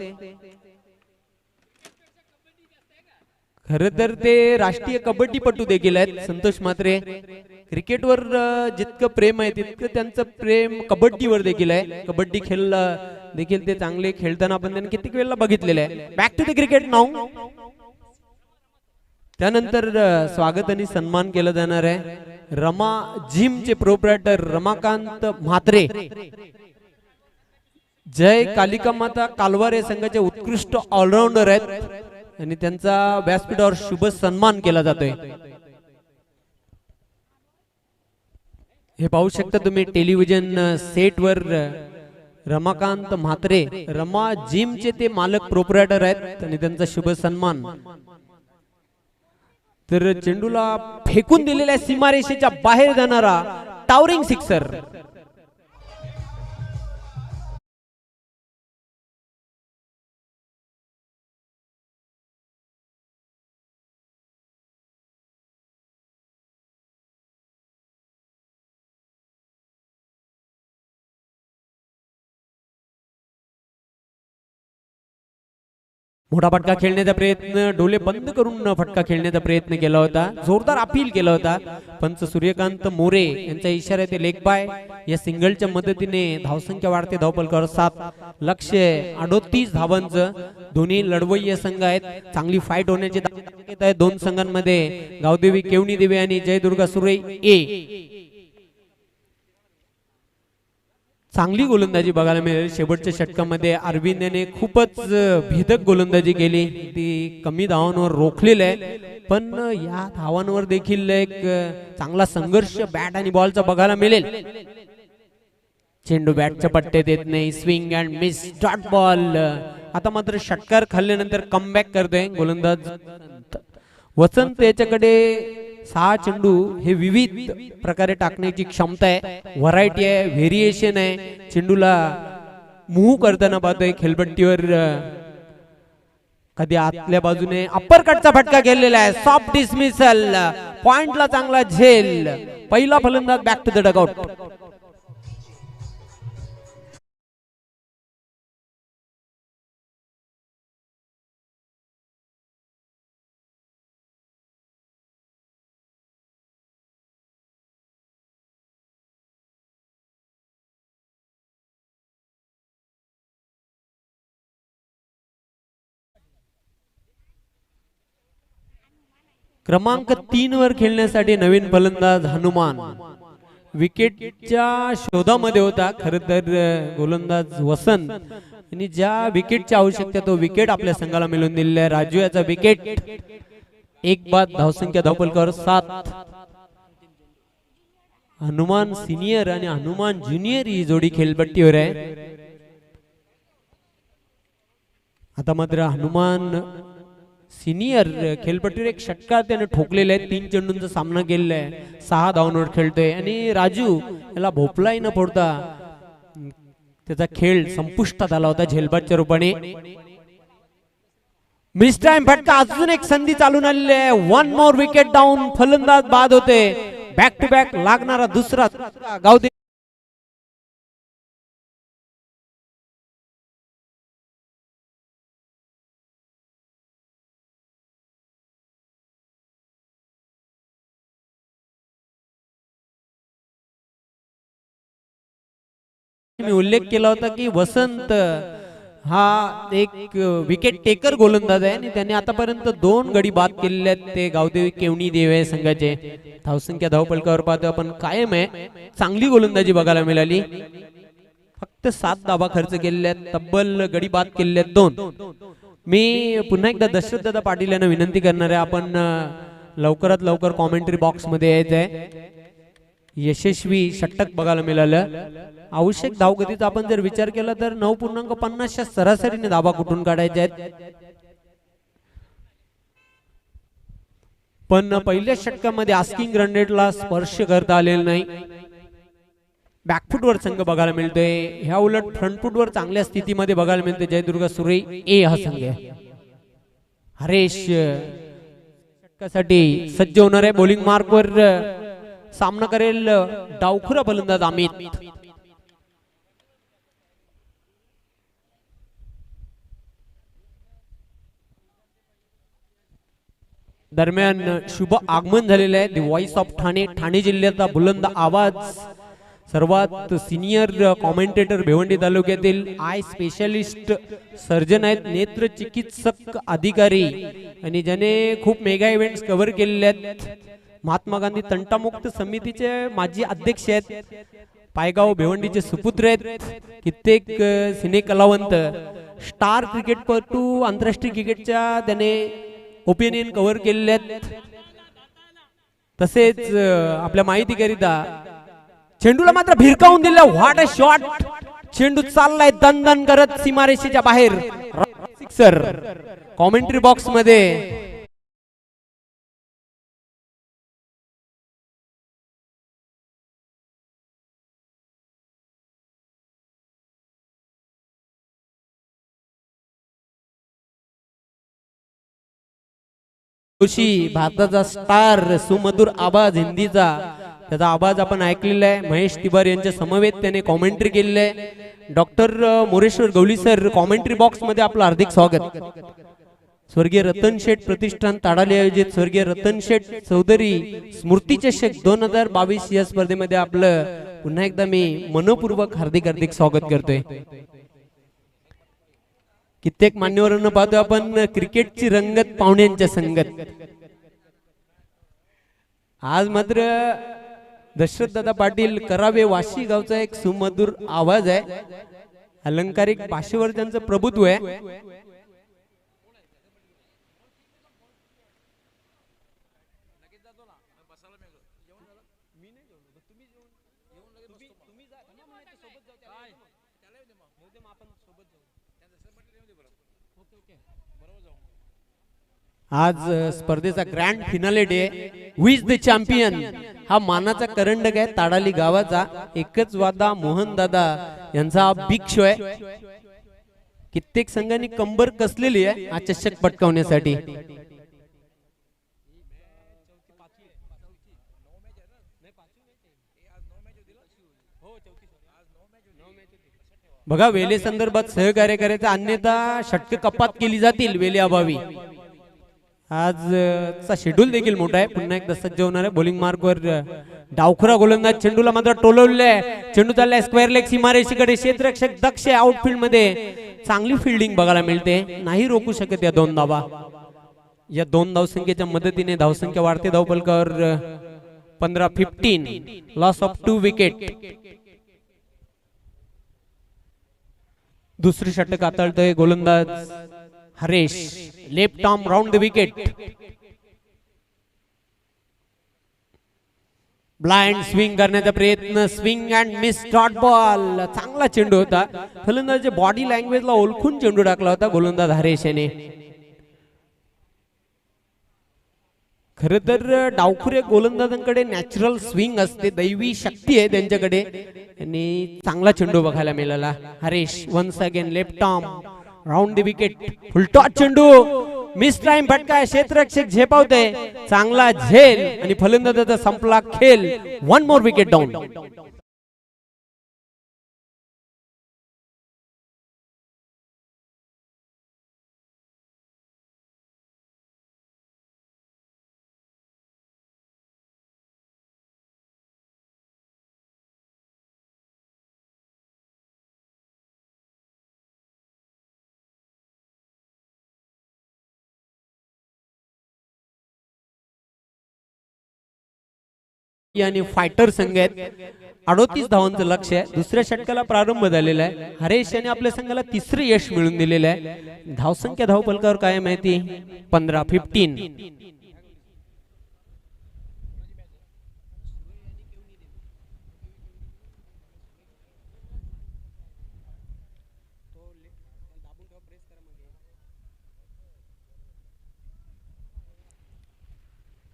खर तर ते राष्ट्रीय कबड्डीपटू देखील आहेत संतोष म्हात्रे. क्रिकेटवर जितकं प्रेम आहे तितकं त्यांचं प्रेम कबड्डीवर देखील आहे. कबड्डी खेळ देखील ते चांगले खेळताना आपण त्यांनी कित्येक वेळेला बघितलेलं आहे. Back to the cricket now. त्यानंतर स्वागत आणि सन्मान केला जाणार आहे रमा जिमचे प्रोप्रायटर रमाकांत म्हात्रे, जय कालिका माता कालवार या संघाचे उत्कृष्ट ऑलराऊंडर आहेत आणि त्यांचा व्यासपीठावर शुभ सन्मान केला जातोय. हे पाहू शकता तुम्ही टेलिव्हिजन सेट वर रमाकांत म्हात्रे रमा जिमचे ते मालक प्रोप्रायटर आहेत आणि त्यांचा शुभ सन्मान. तर चेंडूला फेकून दिलेल्या सीमारेषेच्या बाहेर जाणारा टावरिंग सिक्सर. मोठा फटका खेळण्याचा प्रयत्न, डोळे बंद करून फटका खेळण्याचा प्रयत्न केला होता. जोरदार अपील केला होता. पंच सूर्यकांत मोरे यांच्या इशाऱ्याने लेग बाय या सिंगलच्या मदतीने धावसंख्या वाढते. धावपलकावर 7 लक्ष्य 38 धावांचं. दोन्ही लढवय्ये संघ आहेत. चांगली फाईट होण्याची शक्यता आहे दोन संघांमध्ये. गावदेवी केवणी देवी आणि जय दुर्गा सुरे ए. चांगली गोलंदाजी बघायला मिळेल शेवटच्या षटकामध्ये अरविंदने खूपच भेदक गोलंदाजी केली ती कमी धावांवर रोखलेलं आहे पण या धावांवर देखील एक चांगला संघर्ष बॅट आणि बॉलचा बघायला मिळेल चेंडू बॅटच्या पट्ट्यात येत नाही swing and miss dot ball आता मात्र षटकार खाल्ल्यानंतर कमबॅक करतोय गोलंदाज वसंत याच्याकडे 6 चेंडू हे विविध प्रकारे टाकण्याची क्षमता आहे व्हरायटी आहे व्हेरिएशन आहे चेंडूला मूव्ह करताना पाहतोय खेळपट्टीवर कधी आतल्या बाजूने अप्पर कटचा फटका गेलेला आहे सॉफ्ट डिसमिसल पॉइंटला चांगला झेल पहिला फलंदाज बॅक टू द डगआउट क्रमांक 3 वर खेळण्यासाठी नवीन फलंदाज हनुमान विकेटच्या शोधामध्ये होता खर तर गोलंदाज वसंत आणि ज्या विकेटची आवश्यकता तो विकेट आपल्या संघाला मिळवून दिलेला आहे राजू याचा विकेट एक बाद धावसंख्या धावपलकर 7 हनुमान सिनियर आणि हनुमान ज्युनियर ही जोडी खेळपट्टीवर आहे आता मात्र हनुमान सिनियर खेळपट्टीवर एक षटकार त्याने ठोकलेला आहे 3 चेंडूंचा सामना केलेला आहे 6 धावांवर खेळतोय आणि राजू याला भोपलाही न फोडता त्याचा खेळ संपुष्टात आला होता झेलबादच्या रूपाने मिस टाइम फटका अजून एक संधी चालून आलेली आहे 1 मोर विकेट डाऊन फलंदाज बाद होते बॅक टू बॅक लागणारा दुसरा गावदे मी उल्लेख केला होता की वसंत हा एक विकेट टेकर गोलंदाज आहे आणि त्याने आतापर्यंत 2 गडी बाद केलेले आहेत ते गावदेवी केवणी देव संघाचे धावसंख्या धावपलकावर पाहतो आपण कायम आहे चांगली गोलंदाजी बघायला मिळाली फक्त 7 धावा खर्च केलेले आहेत तब्बल गडी बाद केलेले आहेत 2 मी पुन्हा एकदा दशरथ दादा पाटील यांना विनंती करणार आहे आपण लवकरात लवकर कॉमेंट्री बॉक्स मध्ये यायचंय यशस्वी षटक बघायला मिळालं आवश्यक धावगतीचा आपण जर विचार केला तर 9.50 च्या सरासरीने धावा कुठून काढायच्या आहेत पण पहिल्या षटकामध्ये आस्किंग रन रेटला स्पर्श करता आलेला नाही बॅकफुटवर संघ बघायला मिळतोय ह्या उलट फ्रंटफुटवर चांगल्या स्थितीमध्ये बघायला मिळते जयदुर्गा सुरे ए हा संघ हरेश षटकासाठी सज्ज होणार आहे बॉलिंग मार्कवर सामना करेल डावखुरा फलंदाज अमित दरम्यान शुभ आगमन झालेले आहे the voice of Thane Thane जिल्ह्याचा बुलंद आवाज सर्वात सिनियर कॉमेंटेटर भिवंडी तालुक्यातील आय स्पेशलिस्ट सर्जन आहेत नेत्र चिकित्सक अधिकारी आणि ज्याने खूप मेगा इव्हेंट्स कव्हर केलेले आहेत महात्मा गांधी तंटामुक्त समितीचे माजी अध्यक्ष आहेत पायगाव भिवंडीचे सुपुत्र आहेत कित्येक सिने कलावंत स्टार क्रिकेटपटू आंतरराष्ट्रीय क्रिकेटच्या त्याने ओपिनियन कव्हर केलेले आहेत तसेच आपल्या माहितीकरिता चेंडूला मात्र भिरकावून दिला व्हॉट अ शॉट चेंडू चाललाय दणदण करत सीमारेषेच्या बाहेर सिक्सर कॉमेंट्री बॉक्स मध्ये भारताचा स्टार सुमधुर आवाज हिंदीचा त्याचा आवाज आपण ऐकलेला आहे महेश तिवारी यांच्या समवेत त्याने कॉमेंट्री केलेली आहे doctor Moreshwar Gawali sir commentary box मध्ये आपलं हार्दिक स्वागत स्वर्गीय रतन शेठ प्रतिष्ठान ताडाली आयोजित स्वर्गीय रतन शेठ चौधरी स्मृती चषक 2022 या स्पर्धेमध्ये आपलं पुन्हा एकदा मी मनपूर्वक हार्दिक स्वागत करतोय कित्येक मान्यवरांना पाहतो आपण क्रिकेटची रंगत पाहुण्यांच्या संगत आज मात्र दशरथ दादा पाटील करावे वाशी गावचा एक सुमधुर आवाज आहे. अलंकारिक भाषेवर त्यांचं प्रभुत्व आहे. आज स्पर्धेचा grand finale day. Who is the champion हा मानाचा करंडक आहे ताडाली गावाचा. एकच वादा मोहन दादा यांचा हा बिग शो आहे. कित्येक संघांनी कंबर कसलेली आहे हा चषक पटकावण्यासाठी. बघा वेले संदर्भात सहकार्य करायचं अन्यथा षटक कपात केली जातील वेले अभावी. आजचा शेड्यूल देखील मोठा आहे. पुन्हा एकदा सज्ज होणार आहे. बॉलिंग मार्कवर डावखुरा गोलंदाज चेंडूला मात्र टोलवले. चेंडू चाललाय स्क्वेअर लेग सीमारेषेकडे. क्षेत्ररक्षक दक्ष आउटफील्ड मध्ये चांगली फिल्डिंग बघायला मिळते. नाही रोखू शकत या दोन धावा. या दोन धावसंख्येच्या मदतीने धावसंख्या वाढते धावफलकावर 15-15. Loss of 2 wicket. दुसरी षटक हाताळतोय गोलंदाज Haresh. Left arm round the wicket. Blind swing करण्याचा प्रयत्न. Swing and miss dot ball. चांगला चेंडू होता. फलंदाज बॉडी लँग्वेजला ओळखून चेंडू टाकला होता गोलंदाज हरेश याने. खर तर डावखुरे गोलंदाजांकडे नॅचरल स्विंग असते. दैवी शक्ती आहे त्यांच्याकडे आणि चांगला चेंडू बघायला मिळाला. Haresh once again left arm round the wicket. Full toss चेंडू. मिस टाइम फटका. क्षेत्ररक्षक झेपावते. चांगला झेल आणि फलंदाजाचा संपला खेळ. 1 मोर विकेट डाऊन. आणि फायटर संघ आहेत. 38 धावांचं लक्ष आहे. दुसऱ्या षटकाला प्रारंभ झालेला आहे. हरेश यांनी आपल्या संघाला तिसरे यश मिळवून दिलेले आहे. धावसंख्या धावफलकावर काय माहिती 15-15.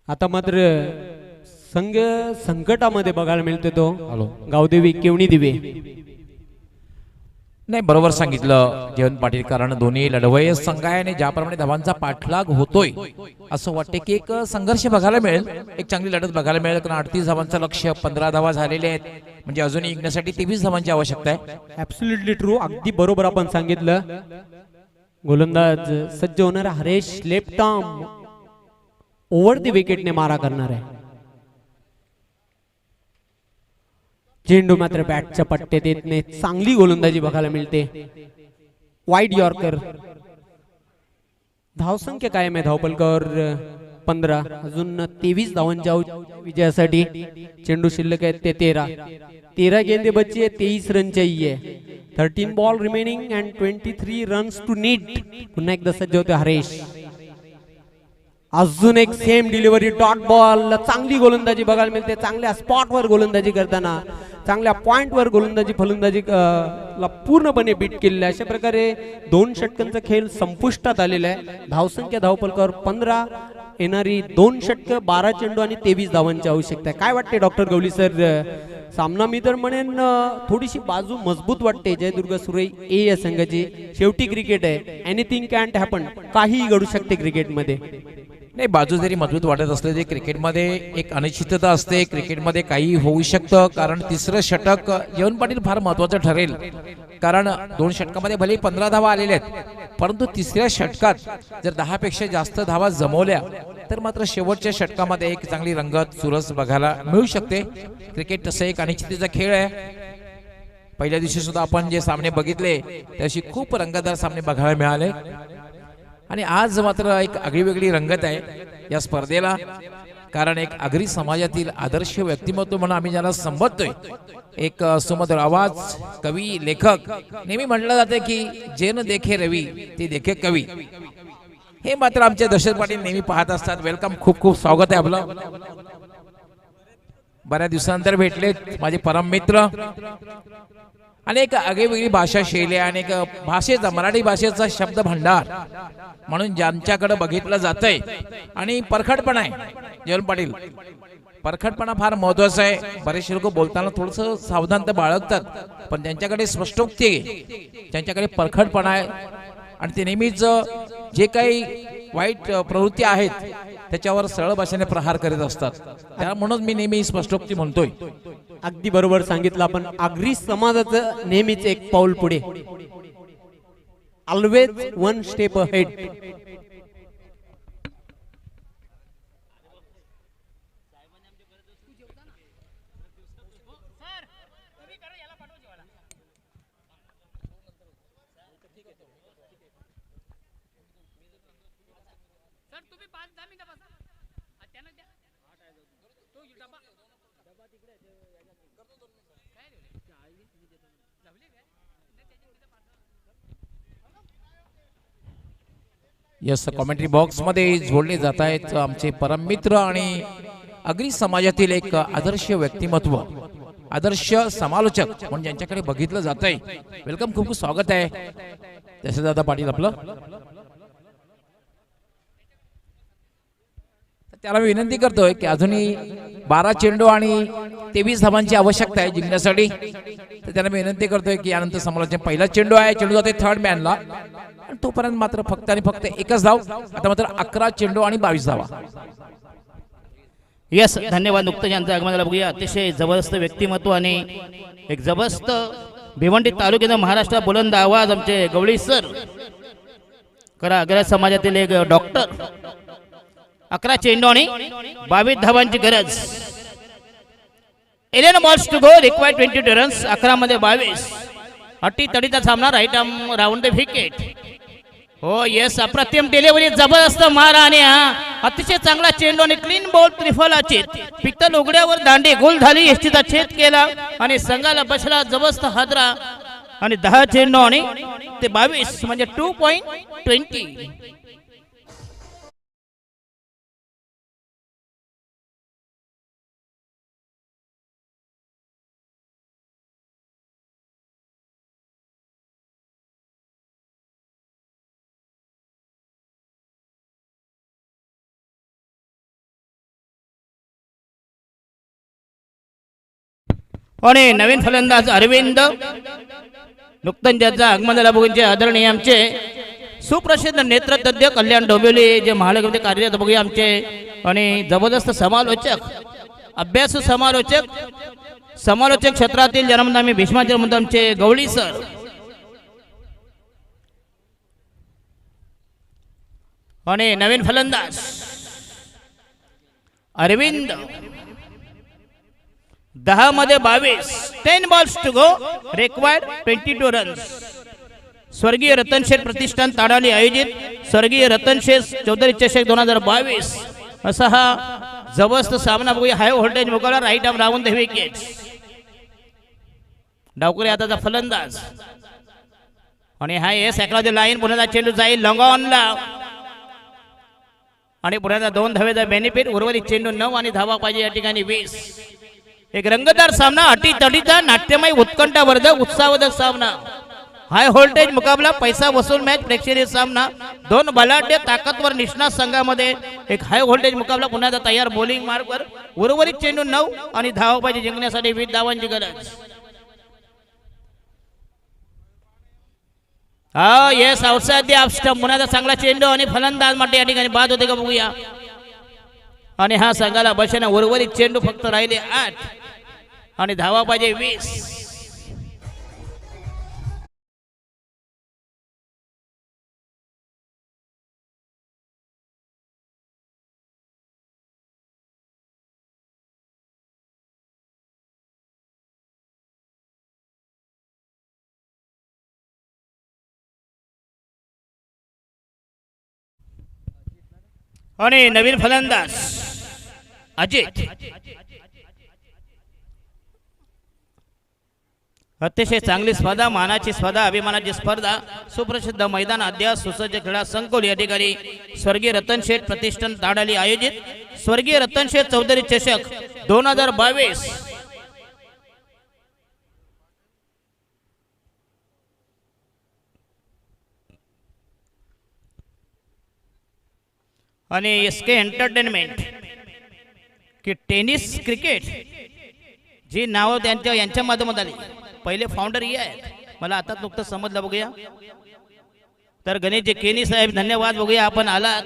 आता मात्र संघ संकटामध्ये बघायला मिळतो तो गावदेवी केवणी दिवे. नाही बरोबर सांगितलं जयंत पाटील. कारण दोन्ही लढवय संघ आहे आणि ज्याप्रमाणे धावांचा पाठलाग होतोय असं वाटते की एक संघर्ष बघायला मिळेल. एक चांगली लढत बघायला मिळेल. कारण 38 धावांचं लक्ष 15 धावा झालेले आहेत. म्हणजे अजूनही जिंकण्यासाठी 23 धावांची आवश्यकता आहे. Absolutely true. अगदी बरोबर आपण सांगितलं. गोलंदाज सज्ज होणार Haresh. Left arm over the विकेटने मारा करणार आहे. चेंडू मात्र बॅटच्या पट्ट्यात येत नाही. चांगली गोलंदाजी बघायला मिळते. Wide yorker. धावसंख्या कायम आहे धावफलकावर 15. अजून 23 धावांच्या विजयासाठी. चेंडू शिल्लक आहेत ते 13 गेंदे बच्ची आहे. 23 रन चाहिए. 13 ball remaining and 23 runs to need. पुन्हा एकदा सज्ज होते हरेश. अजून एक सेम डिलिव्हरी डॉट बॉल. चांगली गोलंदाजी बघायला मिळते. चांगल्या स्पॉटवर गोलंदाजी करताना चांगल्या पॉइंटवर गोलंदाजी फलंदाजी ला पूर्णपणे बीट केलेला. अशा प्रकारे 2 षटकांचा खेळ संपुष्टात आलेला आहे. धावसंख्या धावफलकावर 15. येणारी 2 षटक 12 चेंडू आणि 23 धावांची आवश्यकता आहे. काय वाटते डॉक्टर गवली सर? सामना मी तर म्हणेन थोडीशी बाजू मजबूत वाटते जयदुर्ग सुरई ए या संघाची. शेवटी क्रिकेट आहे. Anything can't happen. काहीही घडू शकते क्रिकेटमध्ये. नाही बाजू जरी मजबूत वाटत असले तरी क्रिकेटमध्ये एक अनिश्चितता असते. क्रिकेटमध्ये काही होऊ शकतं. कारण तिसरं षटक जयंत पाटील फार महत्वाचं ठरेल. कारण 2 षटकामध्ये भले 15 धावा आलेल्या आहेत परंतु तिसऱ्या षटकात जर 10 पेक्षा जास्त धावा जमवल्या तर मात्र शेवटच्या षटकामध्ये एक चांगली रंगत चुरस बघायला मिळू शकते. क्रिकेट तसं एक अनिश्चिततेचा खेळ आहे. पहिल्या दिवशी सुद्धा आपण जे सामने बघितले त्याशी खूप रंगतदार सामने बघायला मिळाले आणि आज मात्र एक आगळीवेगळी रंगत आहे या स्पर्धेला. कारण एक आगरी समाजातील आदर्श व्यक्तिमत्व म्हणून आम्ही ज्याला संबोधतोय, एक सुमधुर आवाज, कवी, लेखक. नेहमी म्हटलं जाते की जे न देखे रवी ते देखे कवी. हे मात्र आमचे दशरथ पाटील नेहमी पाहत असतात. वेलकम, खूप खूप स्वागत आहे आपलं. बऱ्याच दिवसानंतर भेटले माझे परम मित्र. अनेक आगळीवेगळी भाषा शैली, अनेक भाषेचा, मराठी भाषेचा शब्द भंडार म्हणून ज्यांच्याकडे बघितलं जातंय आणि परखडपणा आहे. जयवंत पाटील, परखडपणा फार महत्वाचा आहे. बरेचसे लोक बोलताना थोडंसं सावधानता बाळगतात, पण त्यांच्याकडे स्पष्टोक्ती आहे, त्यांच्याकडे परखडपणा आहे आणि ते नेहमीच जे काही वाईट प्रवृत्ती आहेत त्याच्यावर सरळ भाषेने प्रहार करीत असतात. त्या म्हणून मी नेहमी स्पष्टोक्ती म्हणतोय. अगदी बरोबर सांगितलं आपण. आगरी समाजाचं नेहमीच एक पाऊल पुढे, always one step ahead. Yes, commentary box मध्ये जोडले जात आहेत आमचे परम मित्र आणि आगरी समाजातील एक आदर्श व्यक्तिमत्व, आदर्श समालोचक म्हणून ज्यांच्याकडे बघितलं जात आहे. वेलकम, खूप खूप स्वागत आहे दशरथदादा पाटील आपलं. त्याला मी विनंती करतोय की अजूनही 12 चेंडू आणि 23 धावांची आवश्यकता आहे जिंकण्यासाठी. तर त्याला मी विनंती करतोय की यानंतर समालोचन, पहिला चेंडू आहे, चेंडू जाते थर्ड मॅनला, आणि तोपर्यंत मात्र फक्त आणि फक्त एकच धाव. आता मात्र 11 चेंडू आणि 22 धावा. यस, धन्यवाद. नुकतंच यांचं आगमन झालं. बघूया, अतिशय जबरदस्त व्यक्तिमत्व आणि एक जबरदस्त भिवंडी तालुक्याचा महाराष्ट्र बुलंद आवाज आमचे गवळी सर. करा आगरा समाजातील एक डॉक्टर. 11 चेंडू आणि 22 धावांची गरज. 11 balls to go, required 22 runs. 11 मध्ये 22. अटी तडीचा सामना, right arm round the wicket. हो येस, अप्रतिम डिलिव्हरी, जबरदस्त मारा आणि हा अतिशय चांगला चेंडू आणि क्लीन बॉल, त्रिफलाचे पित्तल उघड्यावर दांडी गोल झाली. एसटीचा छेद केला आणि संघाला बसला जबरदस्त हादरा. आणि 10 चेंडू आणि ते 22 म्हणजे 2.20. आणि नवीन फलंदाज अरविंद. नुकतंच ज्याचं आगमन झालं बघून आदरणीय आमचे सुप्रसिद्ध नेत्रतज्ञ कल्याण डोंबिवली जे महानगरमध्ये कार्यरत. बघूया आमचे आणि जबरदस्त समालोचक, अभ्यासू समालोचक क्षेत्रातील जन्मदामी भीष्माचे म्हणतो आमचे गवळी सर. आणि नवीन फलंदाज अरविंद. 10 मध्ये 22. 10 balls to go, required 22 runs. स्वर्गीय रतन शेठ प्रतिष्ठान ताडाली आयोजित स्वर्गीय रतन शेठ चौधरी चषक 2022 असा हा जबरदस्त सामना. बघूया, हाय व्होल्टेज मुकाबला, right arm round the wicket. डावकुरे आताचा फलंदाज आणि हा एस अकराची लाईन. पुन्हा चेंडू जाईल लॉंग ऑनला आणि पुन्हा 2 धावेचा बेनिफिट. उर्वरित चेंडू 9 आणि धावा पाहिजे या ठिकाणी 20. एक रंगतदार सामना, अटी तडीचा नाट्यमय उत्कंठावर्धक उत्साहवर्धक सामना. हाय व्होल्टेज मुकाबला, पैसा वसूल मॅच, प्रेक्षणीय सामना. 2 बलाढ्य ताकदवर निष्णात संघामध्ये एक हाय व्होल्टेज मुकाबला. पुन्हा तयार बॉलिंग मार्कवर. उर्वरित चेंडू 9 आणि धावा पाहिजे जिंकण्यासाठी 20 धावांची गरज. हा yes, outside the off stump. पुन्हा चांगला चेंडू आणि फलंदाज માટે या ठिकाणी बाद होते का बघूया. आणि हा संघाला बसणं. उर्वरित चेंडू फक्त राहिले 8 आणि धावा पाहिजे 20. आणि नवीन फलंदाज अजित. अतिशय चांगली स्पर्धा, मानाची स्पर्धा, अभिमानाची स्पर्धा, सुप्रसिद्ध मैदान, अद्याप सुसज्ज क्रीडा संकुल या ठिकाणी स्वर्गीय रतन शेठ प्रतिष्ठान ताडाली आयोजित स्वर्गीय रतन शेठ चौधरी चषक 2022. आणि एसके एंटरटेनमेंट की टेनिस क्रिकेट जी नावं यांच्या माध्यमात आली. पहिले फाउंडर हे आहेत, मला आता नुकतं समजलं. बघूया तर गणेशजी केनी साहेब धन्यवाद. बघूया आपण आलात,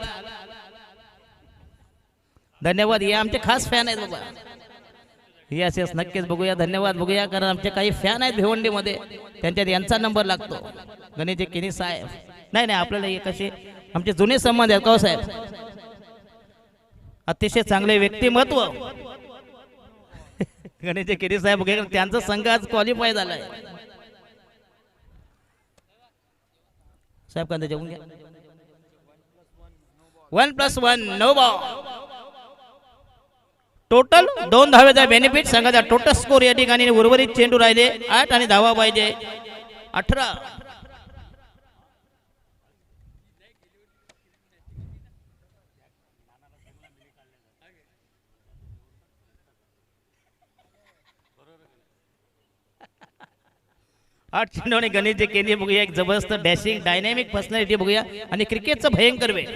धन्यवाद. हे आमचे खास फॅन आहेत बाबा. यस यस नक्कीच बघूया, धन्यवाद. बघूया कारण आमचे काही फॅन आहेत भिवंडीमध्ये, त्यांच्यात यांचा नंबर लागतो. गणेशजी केनी साहेब नाही नाही आपल्याला हे कसे आमचे जुने संबंध आहेत का साहेब. अतिशय चांगले व्यक्तिमत्व गणेशजी केनी साहेब वगैरे, त्यांचा संघ आज क्वालिफाय झालाय. साहेब कांदा जेवून घ्या. 1+1 नो बॉल. टोटल 2 धावेचा बेनिफिट. संघाचा टोटल स्कोर या ठिकाणी उर्वरित चेंडू राहिले 8 आणि धावा पाहिजे 18. आठ चेंडू आणि गणेशजी केनी बघूया. एक जबरदस्त डॅशिंग डायनॅमिक पर्सनॅलिटी बघूया आणि क्रिकेटचं भयंकर वेळ.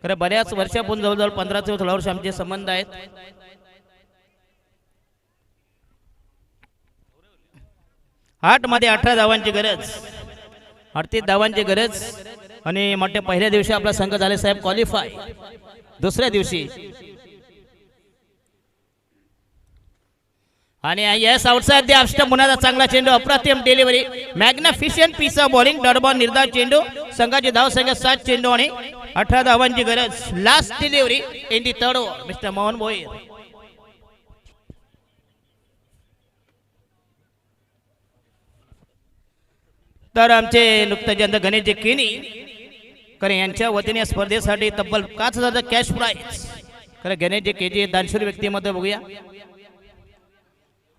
खरं बऱ्याच वर्षापूर्वी जवळजवळ 15 ते 16 वर्ष आमचे संबंध आहेत. आठ मध्ये 18 धावांची गरज, 38 धावांची गरज. आणि मोठ्या पहिल्या दिवशी आपला संघ झाले साहेब क्वालिफाय. दुसऱ्या दिवशी आणि yes outside the off stump. पुन्हा चांगला चेंडू, अप्रतिम delivery, magnificent piece of bowling. Dot ball निर्धार चेंडू. संघाची धाव संख्या 7 चेंडू आणि 18 धावांची गरज. Last delivery in the third over mister Mohan Bhoir. तर आमचे नुकतंच गणेशजी केनी खरे यांच्या वतीने स्पर्धेसाठी तब्बल 5,000 कॅश प्राइज. खरं गणेशजी केजी दानशूर व्यक्तीमध्ये बघूया.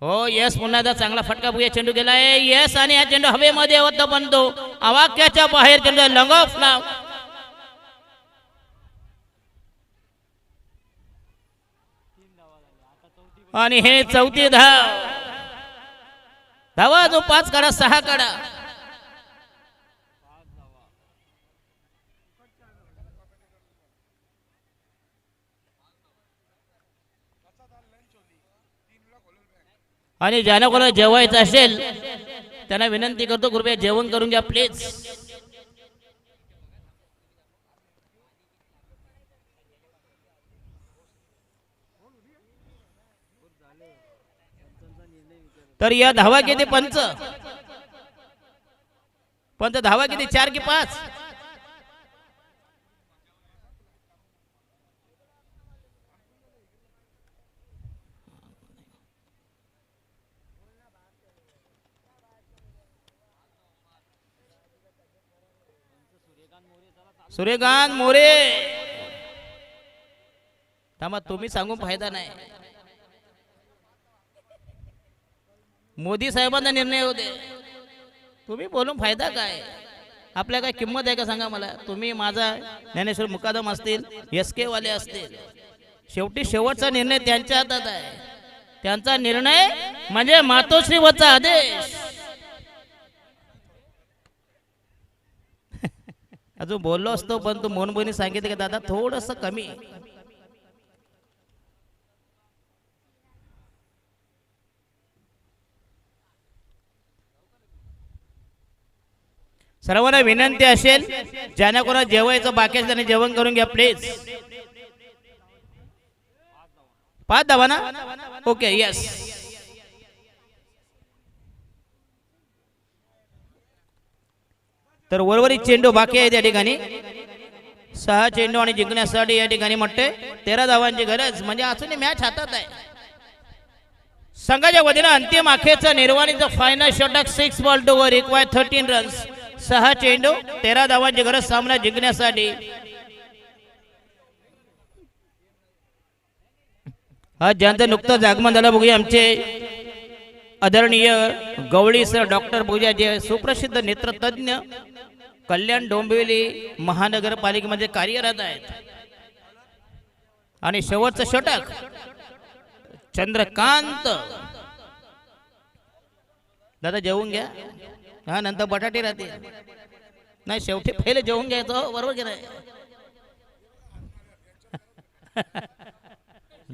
हो यस पुन्हा चांगला फटका बघूया. चेंडू गेलाय यस आणि हा चेंडू हवेमध्ये होता पण तो आवाक्याच्या बाहेर चेंडू लॉंग ऑफ नाव. आणि हे चौथी धाव. धावा जो 5 काढा 6 काढा. आणि ज्यांना कोणाला जेवायचं असेल त्यांना विनंती करतो कृपया जेवण करून घ्या प्लीज. तर या धावा किती पंच धावा किती 4 की 5. सूर्यकांत मोरे थांबा, तुम्ही सांगून फायदा नाही. मोदी साहेबांचा निर्णय होते, तुम्ही बोलून फायदा काय. आपल्या काय किंमत आहे का सांगा मला. तुम्ही माझा ज्ञानेश्वर मुकादम असतील, SK वाले असतील, शेवटी शेवटचा निर्णय त्यांच्या हातात आहे. त्यांचा निर्णय म्हणजे मातोश्रीवरचा आदेश. अजून बोललो असतो पण तू मोहनबोनी सांगितलं की दादा थोडंसं कमी. सर्वांना विनंती असेल ज्यांना कोणा जेवायचं बाकी असेल त्यांनी जेवण करून घ्या प्लीज. 5 धावा ना. Okay yes. तर उर्वरित चेंडू बाकी आहे त्या ठिकाणी. 6 चेंडू आणि जिंकण्यासाठी या ठिकाणी म्हटते 13 धावांची गरज. म्हणजे अजूनही मॅच हातात आहे. संघाच्या वतीने अंतिम अखेरचा निर्वाणीचा फायनल षटक 6 ball to over require 13 runs. 6 चेंडू 13 धावांची गरज सामना जिंकण्यासाठी. आज ज्यांचं नुकतंच आगमन झालं बघूया आमचे आदरणीय गवळी सर डॉक्टर बघूया जे सुप्रसिद्ध नेत्रतज्ञ कल्याण डोंबिवली महानगरपालिकेमध्ये कार्यरत आहेत. आणि शेवटचं षटक चंद्रकांत. दादा जेवून घ्या, हा नंतर बटाटे राहते. नाही शेवटी पहिले जेवून घ्यायचं, बरोबर की नाही.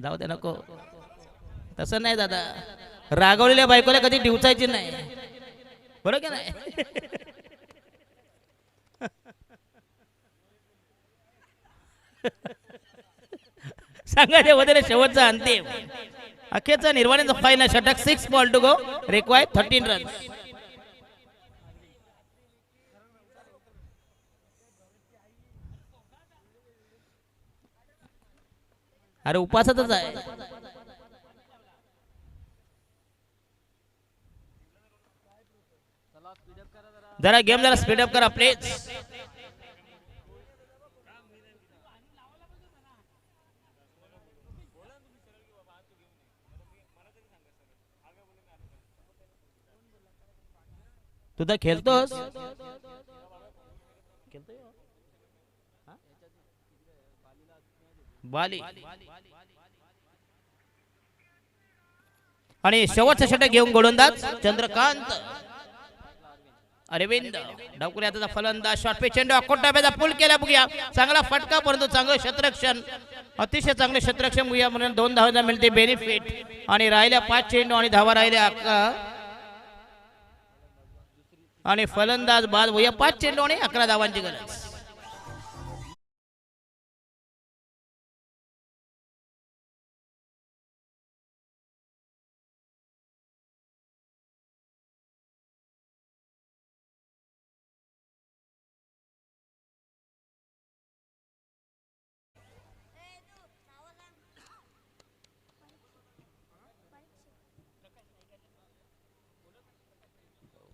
जाऊ दे नको, तसं नाही दादा. रागवलेल्या बायकोला कधी डिवचायची नाही, बरोबर की नाही. सांगायचे वगैरे शेवटचा अंतिम अखेरचा निर्वाणीचा फायनल षटक 6 ball to go require 13 run. अरे उपासातच आहे. जरा गेम जरा स्पीडअप करा प्लीज. तू तर खेळतोस. बाली आणि शेवटचा षटक घेऊन गोलंदाज चंद्रकांत. अरविंद डावकुऱ्याचा फलंदाज शॉट पे चेंडू अकोटाब्याचा पूल केला बघूया. चांगला फटका परंतु चांगलं क्षेत्ररक्षण, अतिशय चांगले क्षेत्ररक्षण बघूया. म्हणून 2 धावांना मिळते बेनिफिट. आणि राहिल्या 5 चेंडू आणि धावा राहिल्या 11. आणि फलंदाज बाद बघूया. 5 चेंडू आणि 11 धावांची गरज.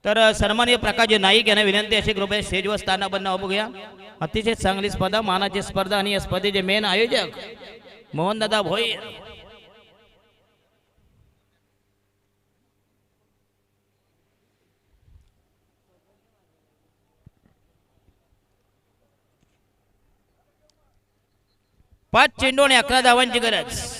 तर सन्माननीय प्रकाशजी नाईक यांना विनंती अशी कृपया स्टेजवर स्थान बनणं बघूया. अतिशय चांगली स्पर्धा, मानाची स्पर्धा आणि या स्पर्धेचे मेन आयोजक मोहनदादा भोईर. पाच चेंडू आणि 11 धावांची गरज.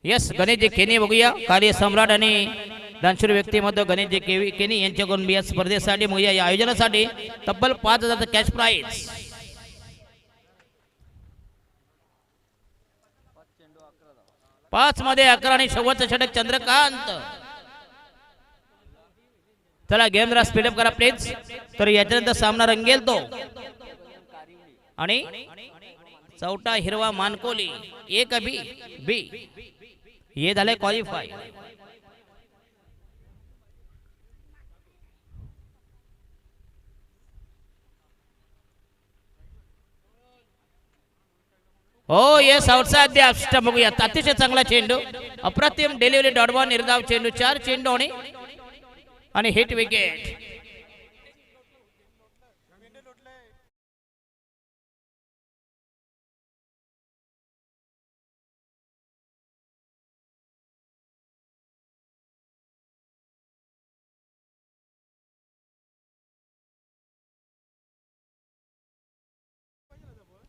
यस गणेशजी केनी बघूया. कार्य सम्राट आणि दानशूर व्यक्तिमत्व गणेशजी केनी यांच्याकडून या स्पर्धेसाठी बघूया, या आयोजनासाठी तब्बल 5,000 कॅश प्राइज. पाच मध्ये 11 आणि शेवटचं षटक चंद्रकांत. चला गेम जरा स्पीडअप करा प्लीज. तर याच्यानंतर सामना रंगेल तो. आणि चौथा हिरवा मानकोली 1 बी हे झाले क्वालिफाय. हो येस आउटसाइड द स्टंप बघूया. अतिशय चांगला चेंडू, अप्रतिम डिलिव्हरी, डॉटबॉल, निर्धाव चेंडू. 4 चेंडू आणि हिट विकेट.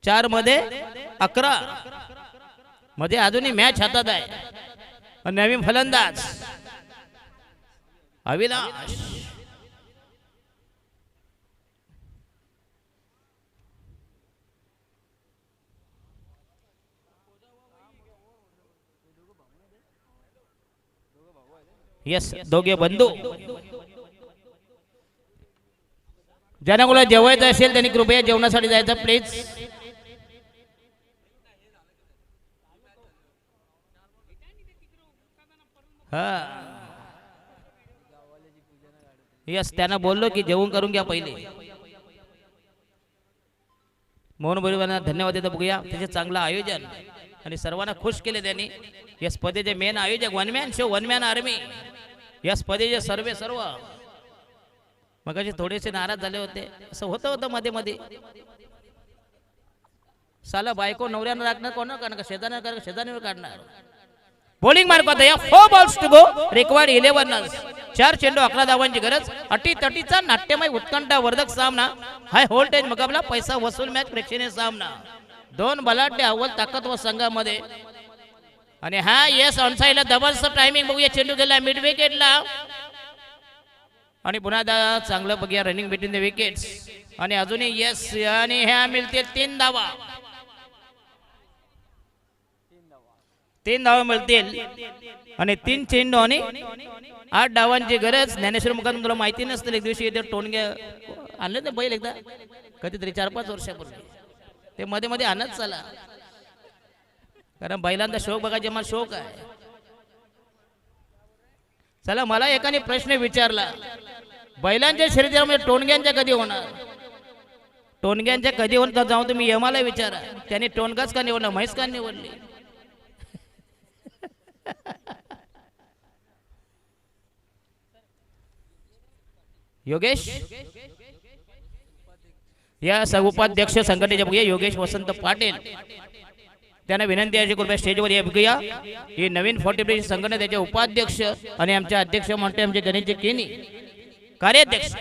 चार मध्ये 11 मध्ये अजूनही मॅच हातात आहे. नवीन फलंदाज अविनाश. यस दोघे बंधू. ज्यांना कोणाला जेवायचं असेल त्यांनी कृपया जेवणासाठी जायचं प्लीज. यस त्यांना बोललो की जेवण करून घ्या पहिले. मोहन बरोबर धन्यवाद देतो बघूया. त्याचे चांगलं आयोजन आणि सर्वांना खुश केले त्यांनी. या स्पर्धेचे मेन आयोजक one man show one man army, या स्पर्धेचे सर्व मगाशी थोडेसे नाराज झाले होते. असं होतं मध्ये मध्ये. साला बायको नवऱ्यानं राखणार कोण करणार, शेजारीवर काढणार. बॉलिंग मार्क होता या 4 balls to go, required 11 runs. 4 चेंडू 11 धावांची गरज. अटीतटीचा नाट्यमय उत्कंठा वर्धक सामना, हाय व्होल्टेज मुकाबला, पैसा वसूल मॅच, प्रेक्षणीय सामना. 2 बलाढ्य अव्वल ताकदवर संघामध्ये. आणि हा येस ऑनसाईडला जबरदस्त टायमिंग बघूया. चेंडू गेला मिड विकेटला आणि पुन्हा चांगलं बघूया रनिंग बिटवीन द विकेट्स. आणि अजूनही येस आणि ह्या मिळतील 3 धावा. 3 धावा मिळतील आणि 3 चेंडू आणि 8 धावांची गरज. ज्ञानेश्वर मुखातून तुला माहिती नसतील, एक दिवशी इथे टोनगे आणलं ते बैल एकदा कधीतरी 4-5 वर्षापूर्वी. ते मध्ये मध्ये आणत चला, कारण बैलांचा शौक बघायचे मला शौक आहे. चला, मला एकाने प्रश्न विचारला, बैलांच्या शर्यतीमध्ये टोनग्यांच्या कधी होणार? टोनग्यांच्या कधी होणार जाऊन तुम्ही यमाला विचारा. त्याने टोनगाच का निवडला, म्हैस का निवडली? योगेश या उपाध्यक्ष संघटनेचे बघूया योगेश वसंत पाटील. त्यांना विनंती आहे कृपया स्टेजवर या. बघूया ही नवीन 40 संघटना, त्याचे उपाध्यक्ष आणि आमचे अध्यक्ष म्हणते आमचे गणेशजी केनी कार्याध्यक्ष.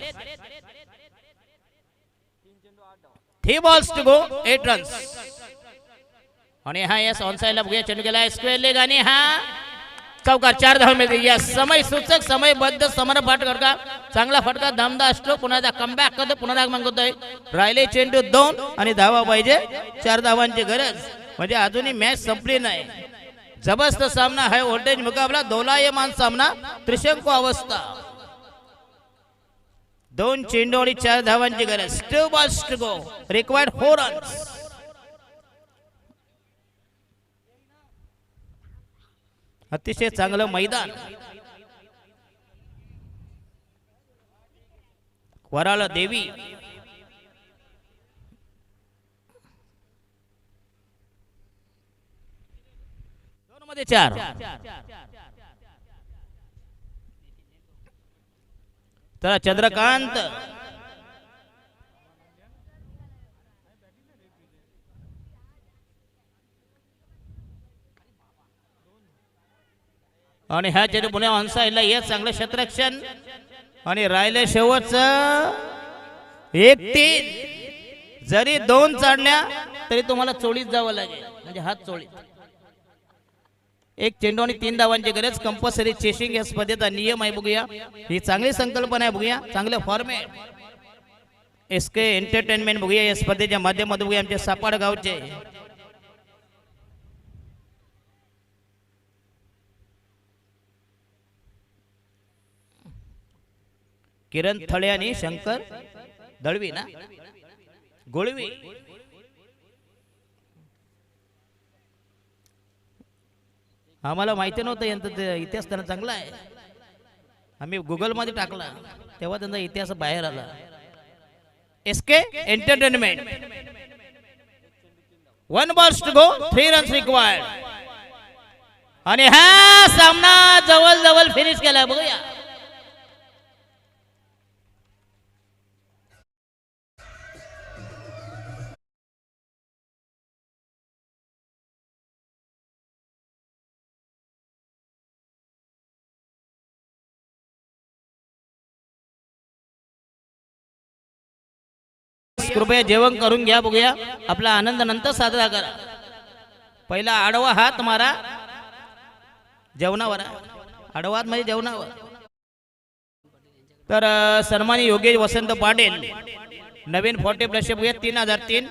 3 बॉल्स टू गो 8 रन्स. आणि हा यस ऑनसाइडला बघूया. चेंडू गेला स्क्वेअर लेग आणि हा चौकार. 4 धावा मिळते. या समय सूचक समयबद्ध समर फटका, चांगला फटका, दमदार स्ट्रोक. पुन्हा कमबॅक करतो, पुन्हा मागतोय. राहिले चेंडू 2 आणि धावा पाहिजे 4 धावांची गरज. म्हणजे अजूनही मॅच संपली नाही. जबरदस्त सामना, हाय व्होल्टेज मुकाबला, दोलायमान सामना, त्रिशंकू अवस्था. 2 चेंडू आणि 4 धावांची गरज. 2 balls to go, required 4 runs. अतिशय चांगलं मैदान. वराळ देवी मध्ये 4. तर चंद्रकांत आणि ह्या चेंडू पुणे ऑनसाइडला येत चांगलं क्षेत्ररक्षण. आणि राहिले शेवटचं 1-3. जरी 2 चाडल्या तरी तुम्हाला चोळीत जावं लागेल, म्हणजे हात चोळीत. 1 चेंडू आणि 3 धावांची गरज. कंपल्सरी चेसिंग या स्पर्धेचा नियम आहे. बघूया, ही चांगली संकल्पना आहे. बघूया चांगलं फॉर्मॅट. SK एंटरटेनमेंट बघूया या स्पर्धेच्या माध्यमातून. बघूया आमच्या सापाड गावचे किरण थळे आणि शंकर दळवी ना गोळवी. आम्हाला माहिती नव्हतं यांचा इतिहास त्यांना चांगला आहे. आम्ही गुगल मध्ये टाकला तेव्हा त्यांचा इतिहास बाहेर आला. SK entertainment. 1 balls to go 3 runs required. आणि हा सामना जवळ फिनिश केला. बघूया कृपया जेवण करून घ्या. बघूया आपला आनंद नंतर साजरा करा. पहिला आडवा हात मारा जेवणावर. आडवा हात म्हणजे जेवणावर. तर सन्मानी योगेश वसंत पाटील नवीन 40 बघूया 3003